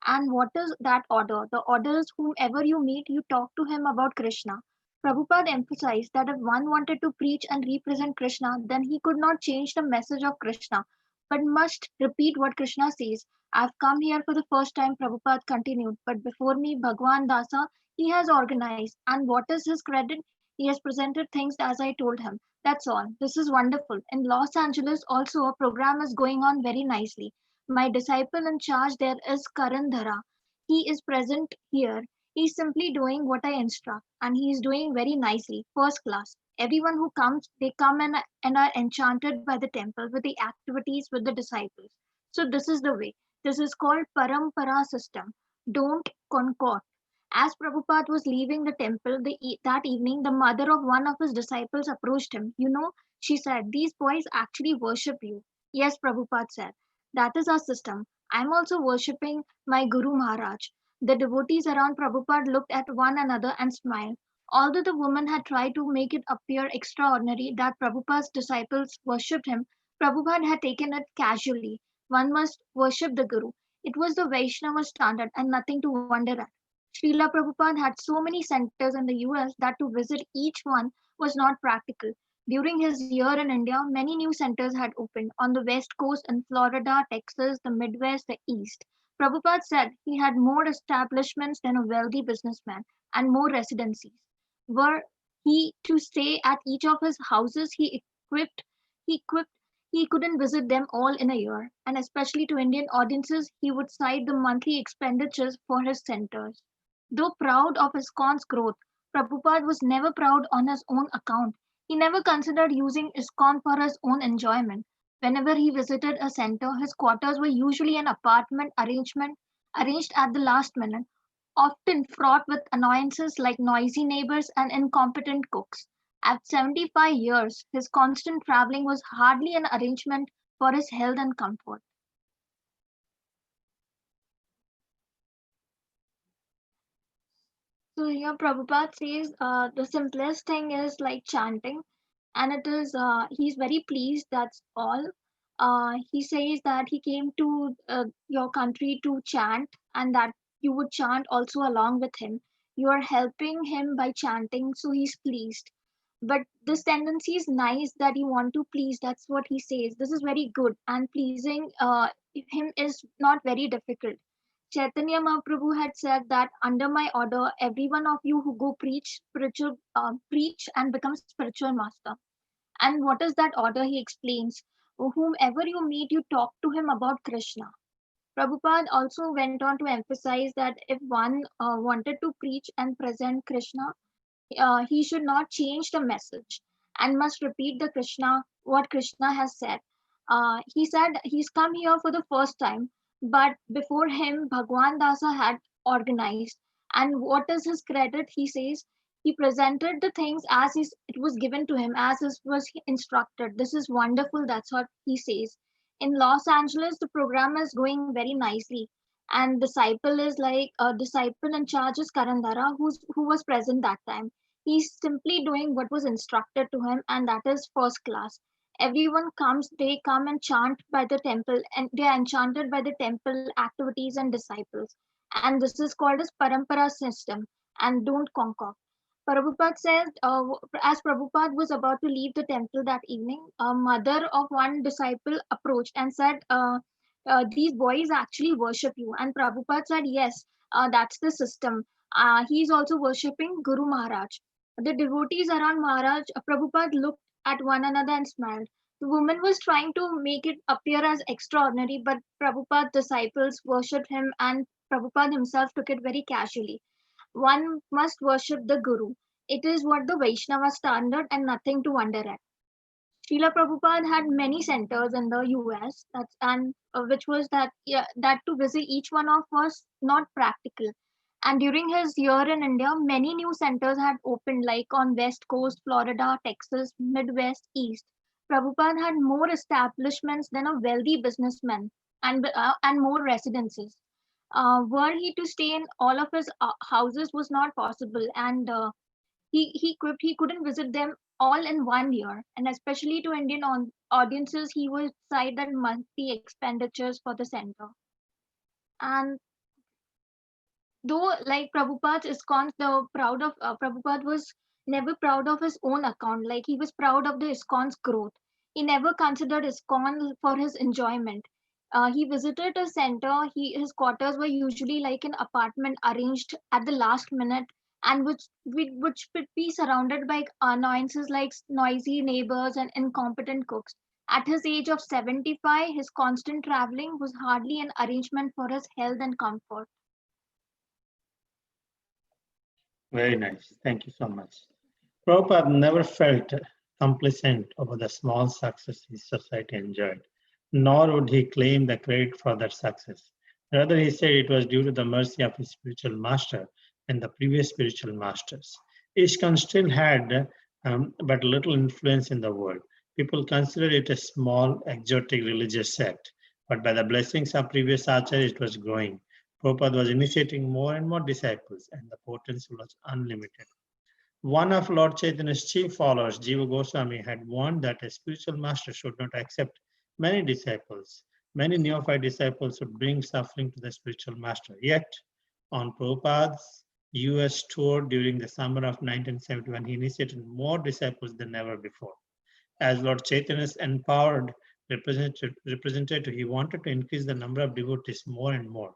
And what is that order? The order is whomever you meet, you talk to him about Krishna. Prabhupada emphasized that if one wanted to preach and represent Krishna, then he could not change the message of Krishna, but must repeat what Krishna says. I've come here for the first time, Prabhupada continued, but before me, Bhagwan Dasa, he has organized. And what is his credit? He has presented things as I told him. That's all. This is wonderful. In Los Angeles, also, a program is going on very nicely. My disciple in charge there is Karan Dhara. He is present here. He's simply doing what I instruct, and he is doing very nicely, first class. Everyone who comes, they come and are enchanted by the temple with the activities with the disciples. So this is the way. This is called parampara system. Don't concoct. As Prabhupada was leaving the temple that evening, the mother of one of his disciples approached him. You know, she said, these boys actually worship you. Yes, Prabhupada said. That is our system. I'm also worshipping my Guru Maharaj. The devotees around Prabhupada looked at one another and smiled. Although the woman had tried to make it appear extraordinary that Prabhupada's disciples worshipped him, Prabhupada had taken it casually. One must worship the Guru. It was the Vaishnava standard and nothing to wonder at. Srila Prabhupada had so many centers in the US that to visit each one was not practical. During his year in India, many new centers had opened on the West Coast in Florida, Texas, the Midwest, the East. Prabhupada said he had more establishments than a wealthy businessman and more residencies. Were he to stay at each of his houses, he equipped he couldn't visit them all in a year, and especially to Indian audiences, he would cite the monthly expenditures for his centers. Though proud of ISKCON's growth, Prabhupada was never proud on his own account. He never considered using ISKCON for his own enjoyment. Whenever he visited a center, his quarters were usually an apartment arrangement arranged at the last minute, often fraught with annoyances like noisy neighbors and incompetent cooks. At 75 years, his constant traveling was hardly an arrangement for his health and comfort. So here Prabhupada says the simplest thing is like chanting, and it is he's very pleased. That's all. He says that he came to your country to chant, and that you would chant also along with him. You are helping him by chanting, so he's pleased. But this tendency is nice that you want to please. That's what he says. This is very good, and pleasing him is not very difficult. Chaitanya Mahaprabhu had said that under my order, every one of you who go preach and become spiritual master. And what is that order? He explains. Whomever you meet, you talk to him about Krishna. Prabhupada also went on to emphasize that if one wanted to preach and present Krishna, he should not change the message and must repeat the Krishna, what Krishna has said. He said he's come here for the first time, but before him, Bhagwan Dasa had organized. And what is his credit? He says he presented the things as it was given to him, as it was instructed. This is wonderful. That's what he says. In Los Angeles, the program is going very nicely, and disciple is like a disciple in charge is Karandara, who was present that time. He's simply doing what was instructed to him, and that is first class. Everyone comes, they come and chant by the temple, and they are enchanted by the temple activities and disciples. And this is called as parampara system. and don't concoct. Prabhupada said, as Prabhupada was about to leave the temple that evening, a mother of one disciple approached and said, these boys actually worship you. And Prabhupada said, yes, that's the system. He's also worshipping Guru Maharaj. The devotees around Maharaj, Prabhupada looked at one another and smiled. The woman was trying to make it appear as extraordinary, but Prabhupada's disciples worshipped him and Prabhupada himself took it very casually. One must worship the Guru. It is what the Vaishnava standard and nothing to wonder at. Srila Prabhupada had many centers in the US, which was that that to visit each one of was not practical. And during his year in India, many new centers had opened, like on West Coast, Florida, Texas, Midwest, East. Prabhupada had more establishments than a wealthy businessman and more residences. Were he to stay in all of his houses was not possible, and he couldn't visit them all in 1 year, and especially to Indian audiences, he would cite that monthly expenditures for the center. And though, like Prabhupada's ISKCON, Prabhupada was never proud of his own account. Like he was proud of the ISKCON's growth. He never considered ISKCON for his enjoyment. He visited a center. His quarters were usually like an apartment arranged at the last minute, and which would be surrounded by annoyances like noisy neighbors and incompetent cooks. At his age of 75, his constant traveling was hardly an arrangement for his health and comfort. Very nice. Thank you so much. Prabhupada never felt complacent over the small success his society enjoyed, nor would he claim the credit for that success. Rather, he said it was due to the mercy of his spiritual master and the previous spiritual masters. ISKCON still had but little influence in the world. People considered it a small, exotic religious sect, but by the blessings of previous acharyas, it was growing. Prabhupada was initiating more and more disciples, and the potential was unlimited. One of Lord Chaitanya's chief followers, Jiva Goswami, had warned that a spiritual master should not accept many disciples. Many neophyte disciples would bring suffering to the spiritual master. Yet, on Prabhupada's US tour during the summer of 1971, he initiated more disciples than ever before. As Lord Chaitanya's empowered representative, he wanted to increase the number of devotees more and more.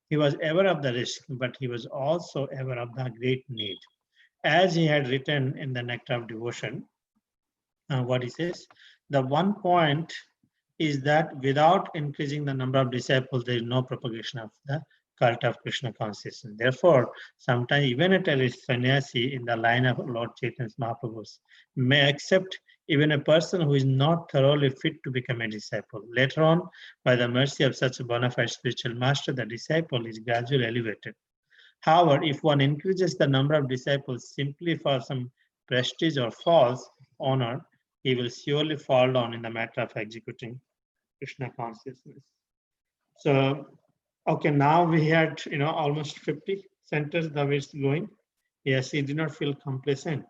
He was aware of the risk, but he was also aware of the great need. As he had written in the Nectar of Devotion, what he says, the one point is that without increasing the number of disciples, there is no propagation of the cult of Krishna consciousness. Therefore, sometimes even a sannyasi in the line of Lord Chaitanya's Mahaprabhus may accept even a person who is not thoroughly fit to become a disciple. Later on, by the mercy of such a bona fide spiritual master, the disciple is gradually elevated. However, if one increases the number of disciples simply for some prestige or false honor, he will surely fall down in the matter of executing Krishna consciousness. So, okay, now we had almost 50 centers the way it's going. Yes, he did not feel complacent.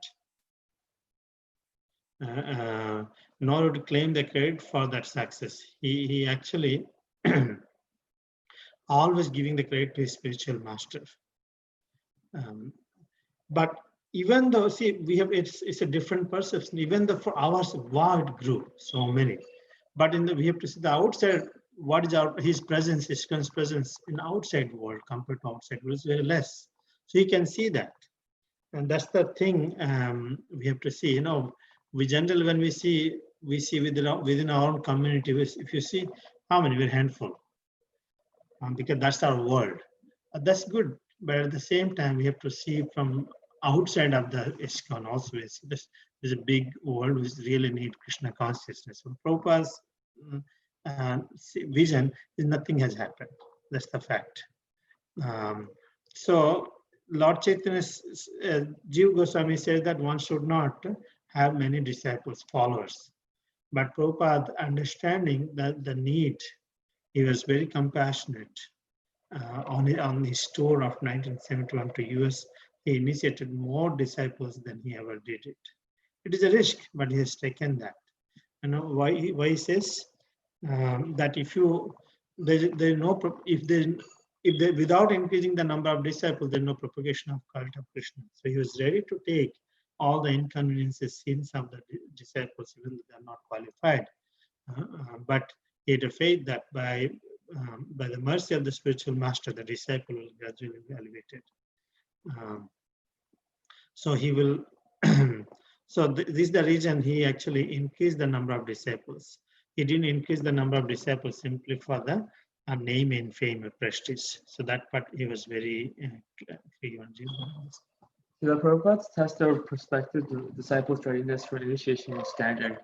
Nor would claim the credit for that success. He actually always giving the credit to his spiritual master. But even though, see, we have it's a different perception. Even though for hours, wow, it grew so many. But we have to see the outside. What is his presence, his presence in the outside world compared to outside world is very less. So you can see that, and that's the thing we have to see. We generally when we see within our own community. If you see how many, we're handful, because that's our world. That's good, but at the same time, we have to see from outside of the ISKCON also. There's a big world which really need Krishna consciousness. So Prabhupada's vision is nothing has happened. That's the fact. So Lord Chaitanya, Jiva Goswami says that one should not have many disciples, followers. But Prabhupada, understanding that the need, he was very compassionate. On his tour of 1971 to US, he initiated more disciples than he ever did it. It is a risk, but he has taken that. Why he says that if if they, without increasing the number of disciples, there's no propagation of cult of Krishna. So he was ready to take all the inconveniences, sins of the disciples, even though they're not qualified. But he had a faith that by the mercy of the spiritual master, the disciple will gradually be elevated. So he will. So this is the reason he actually increased the number of disciples. He didn't increase the number of disciples simply for the name and fame or prestige. So that part he was very clear on. The Prabhupada's test of prospective disciples' readiness for initiation is standard.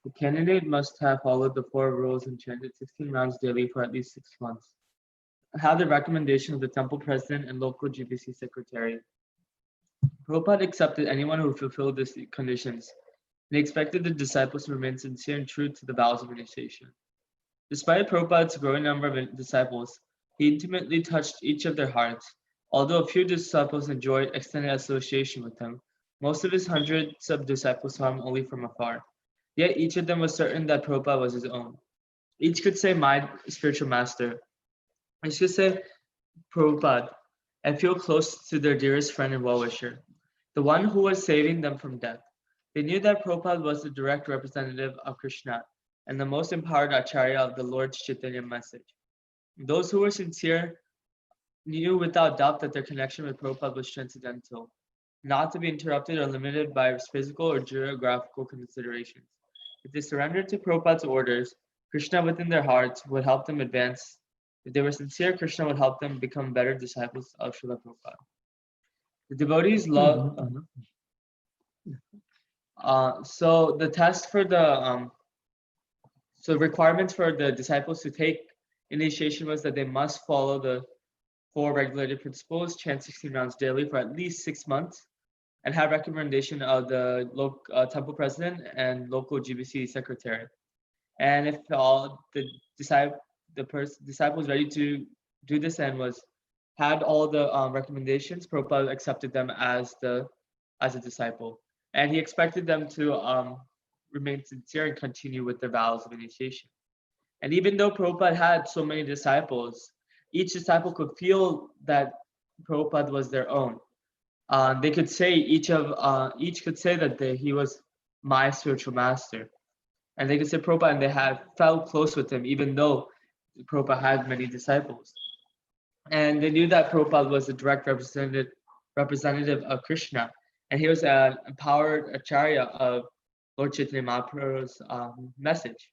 The candidate must have followed the 4 rules and chanted 16 rounds daily for at least 6 months. Have the recommendation of the temple president and local GBC secretary. Prabhupada accepted anyone who fulfilled these conditions, and he expected the disciples to remain sincere and true to the vows of initiation. Despite Prabhupada's growing number of disciples, he intimately touched each of their hearts. Although a few disciples enjoyed extended association with him, most of his hundreds of disciples saw him only from afar. Yet each of them was certain that Prabhupada was his own. Each could say, "My spiritual master." Each could say, "Prabhupada," and feel close to their dearest friend and well-wisher, the one who was saving them from death. They knew that Prabhupada was the direct representative of Krishna and the most empowered acharya of the Lord's Chaitanya message. Those who were sincere knew without doubt that their connection with Prabhupada was transcendental, not to be interrupted or limited by physical or geographical considerations. If they surrendered to Prabhupada's orders, Krishna within their hearts would help them advance. If they were sincere, Krishna would help them become better disciples of Srila Prabhupada. The devotees love. So the test for the requirements for the disciples to take initiation was that they must follow the 4 regulated principles, chant 16 rounds daily for at least 6 months, and have recommendation of the local temple president and local GBC secretary. And if all the disciples ready to do this and had all the recommendations, Prabhupada accepted them as a disciple, and he expected them to remain sincere and continue with their vows of initiation. And even though Prabhupada had so many disciples, each disciple could feel that Prabhupada was their own. They could say each could say that he was my spiritual master, and they could say Prabhupada, and they had felt close with him, even though Prabhupada had many disciples. And they knew that Prabhupada was the direct representative of Krishna, and he was an empowered acharya of Lord Chaitanya Mahaprabhu's message.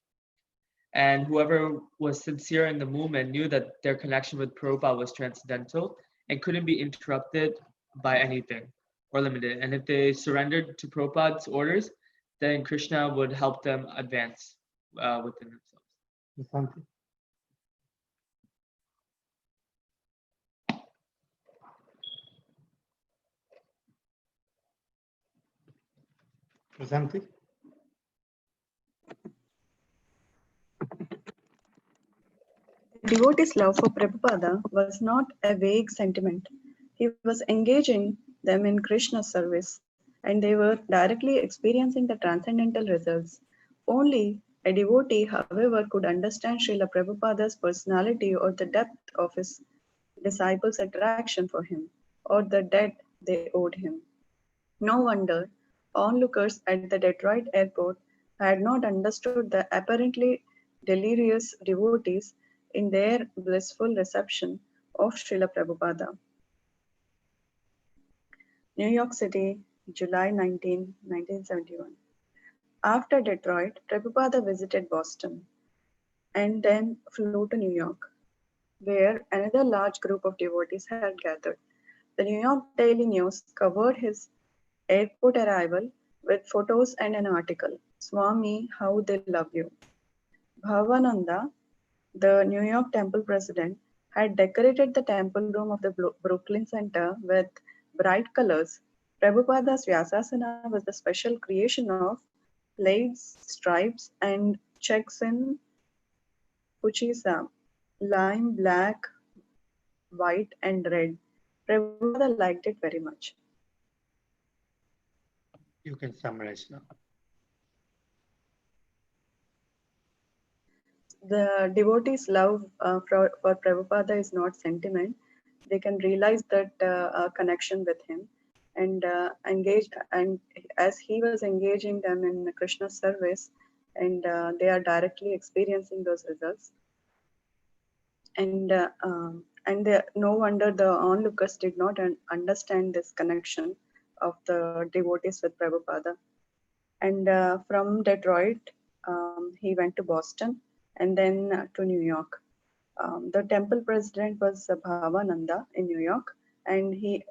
And whoever was sincere in the movement knew that their connection with Prabhupada was transcendental and couldn't be interrupted by anything or limited. And if they surrendered to Prabhupada's orders, then Krishna would help them advance within themselves. Prasanthi? Devotees' love for Prabhupada was not a vague sentiment. He was engaging them in Krishna's service, and they were directly experiencing the transcendental results. Only a devotee, however, could understand Srila Prabhupada's personality or the depth of his disciples' attraction for him, or the debt they owed him. No wonder onlookers at the Detroit airport had not understood the apparently delirious devotees in their blissful reception of Srila Prabhupada. New York City, July 19, 1971. After Detroit, Prabhupada visited Boston and then flew to New York, where another large group of devotees had gathered. The New York Daily News covered his airport arrival with photos and an article, "Swami, How They Love You." Bhavananda, the New York temple president, had decorated the temple room of the Brooklyn Center with bright colors. Prabhupada's Vyasasana was the special creation of plaids, stripes, and checks in puchisa, lime, black, white, and red. Prabhupada liked it very much. You can summarize now. the devotees' love for Prabhupada is not sentiment. They can realize that connection with him and engage. And as he was engaging them in Krishna's service, and they are directly experiencing those results. No wonder the onlookers did not understand this connection of the devotees with Prabhupada. And from Detroit, he went to Boston and then to New York. The temple president was Bhavananda in New York, and he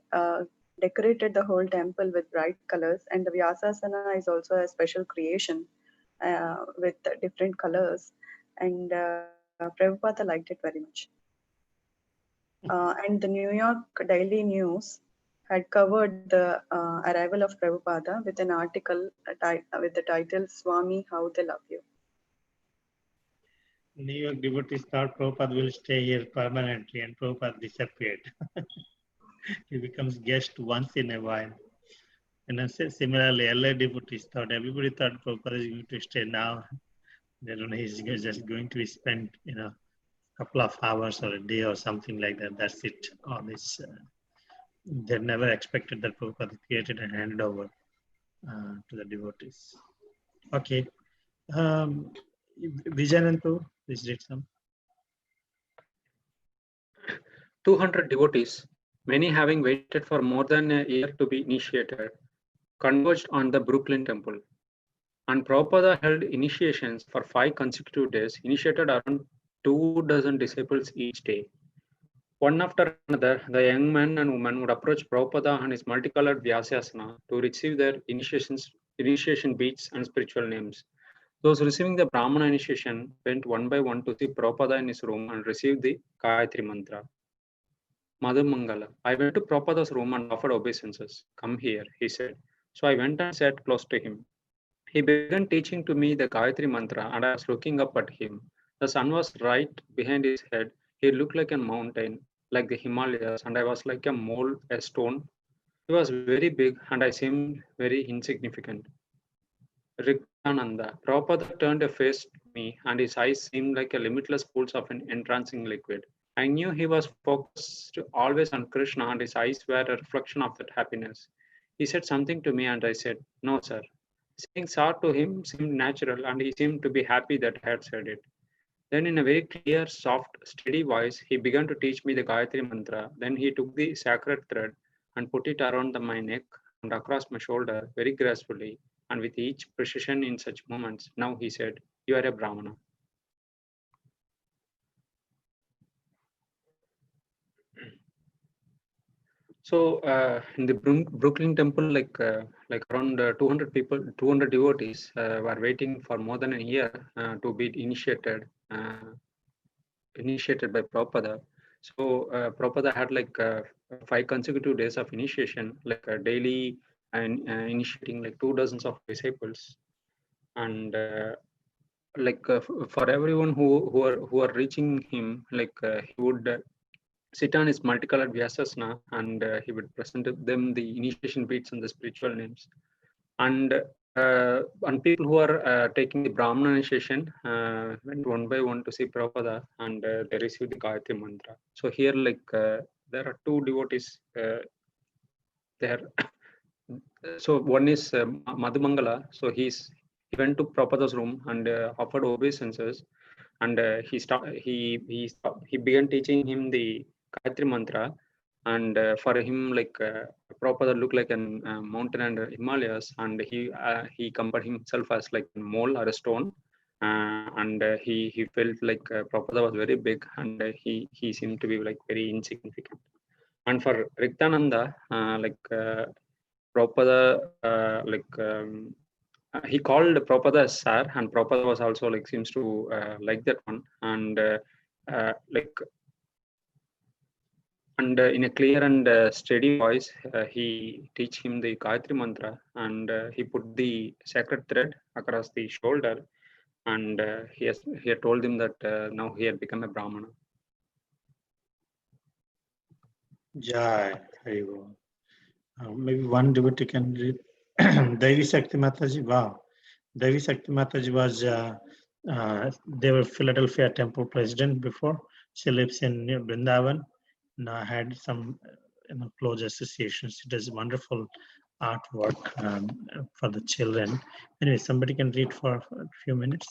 decorated the whole temple with bright colors. And the Vyasasana is also a special creation with different colors. And Prabhupada liked it very much. And the New York Daily News had covered the arrival of Prabhupada with an article with the title "Swami, How They Love You." New York devotees thought Prabhupada will stay here permanently, and Prabhupada disappeared. He becomes guest once in a while. And then similarly, LA devotees thought, everybody thought Prabhupada is going to stay now. They don't know, he's just going to spend, a couple of hours or a day or something like that. That's it. All this, they never expected that Prabhupada created and handed over to the devotees. Okay. Vijayanantu, please read some. 200 devotees, many having waited for more than a year to be initiated, converged on the Brooklyn Temple. And Prabhupada held initiations for 5 consecutive days, initiated around 24 disciples each day. One after another, the young men and women would approach Prabhupada and his multicolored Vyasasana to receive their initiation beads and spiritual names. Those receiving the Brahmana initiation went one by one to see Prabhupada in his room and received the Gayatri Mantra. Mother Mangala, I went to Prabhupada's room and offered obeisances. Come here, he said. So I went and sat close to him. He began teaching to me the Gayatri Mantra, and I was looking up at him. The sun was right behind his head. He looked like a mountain, like the Himalayas, and I was like a mole, a stone. He was very big, and I seemed very insignificant. Riktananda, Prabhupada turned a face to me, and his eyes seemed like a limitless pools of an entrancing liquid. I knew he was focused always on Krishna, and his eyes were a reflection of that happiness. He said something to me, and I said, "No, sir." Saying sir to him seemed natural, and he seemed to be happy that I had said it. Then, in a very clear, soft, steady voice, he began to teach me the Gayatri Mantra. Then he took the sacred thread and put it around my neck and across my shoulder very gracefully, and with each precision in such moments. Now he said, "You are a Brahmana." So in the Brooklyn Temple, like around 200 people, 200 devotees were waiting for more than a year to be initiated by Prabhupada. So Prabhupada had like 5 consecutive days of initiation, like daily and initiating like 2 dozens of disciples, and for everyone who are reaching him, he would sit on his multicolored Vyasasana, and he would present them the initiation beads and the spiritual names. And people who are taking the Brahmana initiation went one by one to see Prabhupada, and they received the Gayatri Mantra. So here, there are 2 devotees there. So one is Madhumangala. So he went to Prabhupada's room and offered obeisances, and he began teaching him the Gayatri Mantra. And for him, Prabhupada looked like a mountain and Himalayas, and he compared himself as like a mole or a stone, and he felt like Prabhupada was very big, and he seemed to be like very insignificant. And for Riktananda, Prabhupada, he called Prabhupada as sir, and Prabhupada was also like seems to like that one, and in a clear and steady voice, he teach him the Gayatri Mantra, and he put the sacred thread across the shoulder, and he had told him that now he had become a Brahmana. Jai, Haribo. Maybe one devotee can read. Devi Shakti Mataji, wow. Devi Shakti Mataji was They were Philadelphia temple president before. She lives in Vrindavan. Now had some close associations. She does wonderful artwork for the children. Anyway, somebody can read for a few minutes.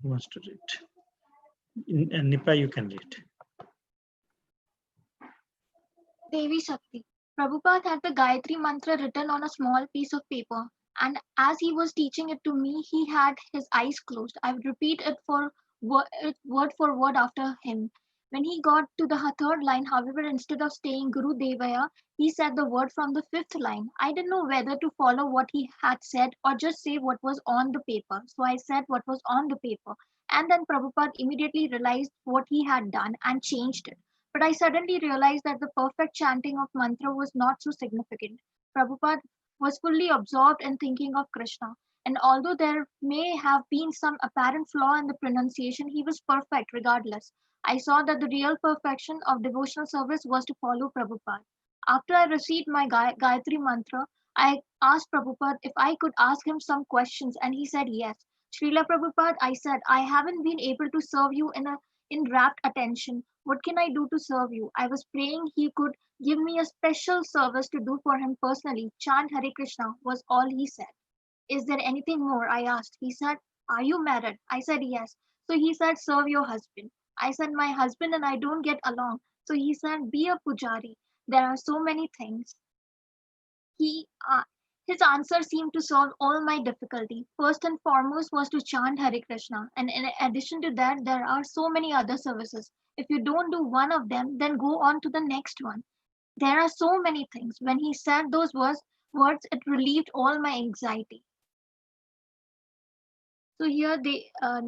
Who wants to read? Nipa, you can read. Devi Shakti. Prabhupada had the Gayatri mantra written on a small piece of paper, and as he was teaching it to me, he had his eyes closed. I would repeat it word for word after him. When he got to the third line, however, instead of saying Guru Devaya, he said the word from the fifth line. I didn't know whether to follow what he had said or just say what was on the paper. So I said what was on the paper. And then Prabhupada immediately realized what he had done and changed it. But I suddenly realized that the perfect chanting of mantra was not so significant. Prabhupada was fully absorbed in thinking of Krishna. And although there may have been some apparent flaw in the pronunciation, he was perfect regardless. I saw that the real perfection of devotional service was to follow Prabhupada. After I received my Gayatri mantra, I asked Prabhupada if I could ask him some questions, and he said yes. Srila Prabhupada, I said, I haven't been able to serve you in rapt attention. What can I do to serve you? I was praying he could give me a special service to do for him personally. Chant Hare Krishna was all he said. Is there anything more? I asked. He said, are you married? I said, yes. So he said, serve your husband. I said, my husband and I don't get along. So he said, be a pujari. There are so many things. He His answer seemed to solve all my difficulty. First and foremost was to chant Hare Krishna, and in addition to that, there are so many other services. If you don't do one of them, then go on to the next one. There are so many things. When he said those words, it relieved all my anxiety. So here,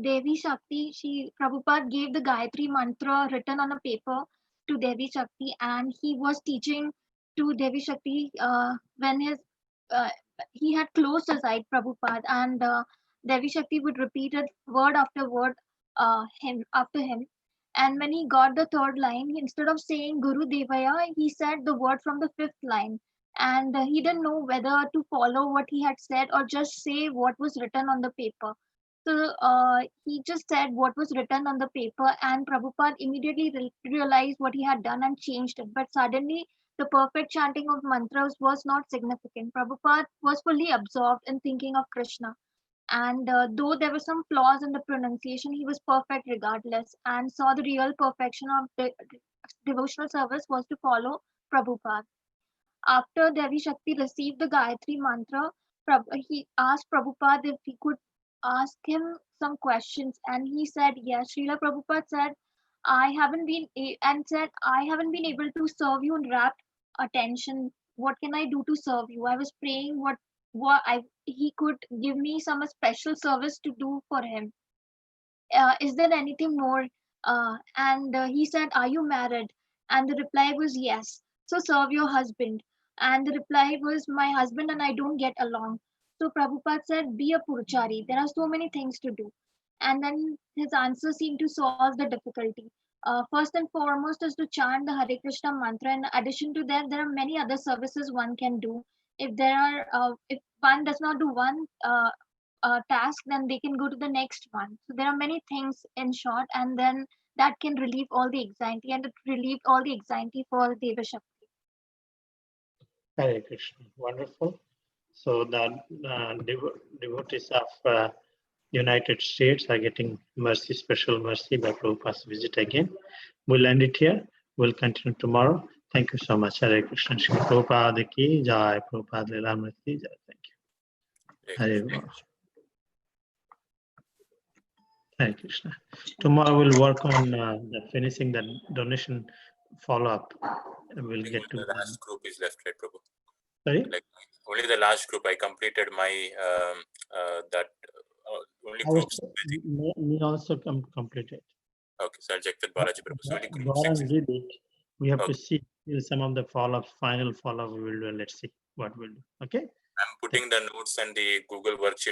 Devi Shakti, Prabhupada gave the Gayatri mantra written on a paper to Devi Shakti, and he was teaching to Devi Shakti when uh, he had closed his eyes, Prabhupada, and Devi Shakti would repeat it word after word him after him. And when he got the third line, instead of saying Guru Devaya, he said the word from the fifth line. And he didn't know whether to follow what he had said or just say what was written on the paper. So he just said what was written on the paper, and Prabhupada immediately realized what he had done and changed it. But suddenly, the perfect chanting of mantras was not significant. Prabhupada was fully absorbed in thinking of Krishna. And though there were some flaws in the pronunciation, he was perfect regardless and saw the real perfection of devotional service was to follow Prabhupada. After Devi Shakti received the Gayatri mantra, he asked Prabhupada if he could ask him some questions, and he said yes. Srila Prabhupada said, I haven't been able to serve you in rapt attention. What can I do to serve you? I was praying he could give me some special service to do for him. Is there anything more? And he said, are you married? And the reply was yes. So serve your husband. And the reply was, my husband and I don't get along. So Prabhupada said, be a purchari. There are so many things to do. And then his answer seemed to solve the difficulty. First and foremost is to chant the Hare Krishna mantra. In addition to that, there are many other services one can do. If one does not do one task, then they can go to the next one. So there are many things in short, and then that can relieve all the anxiety, and it relieved all the anxiety for Deva Shakti. Hare Krishna, wonderful. So the devotees of United States are getting mercy, special mercy by Prabhupada's visit again. We'll end it here. We'll continue tomorrow. Thank you so much. Hare Krishna. Shri Prabhupada ki jai. Prabhupada Lilamrita ki jai. Thank you. Hare Krishna. Hare Krishna. Tomorrow we'll work on finishing the donation follow-up. We'll get to the last group is left, right, Prabhu? Sorry? Like only the last group. I completed my that only groups. Me also completed. Okay, so I'll check with Balaji Prabhu. So only group Gaurav 6 is did it. We have okay. to see some of the follow-ups, final follow-up we will do. Let's see what we'll do. Okay? I'm putting the notes and the Google worksheet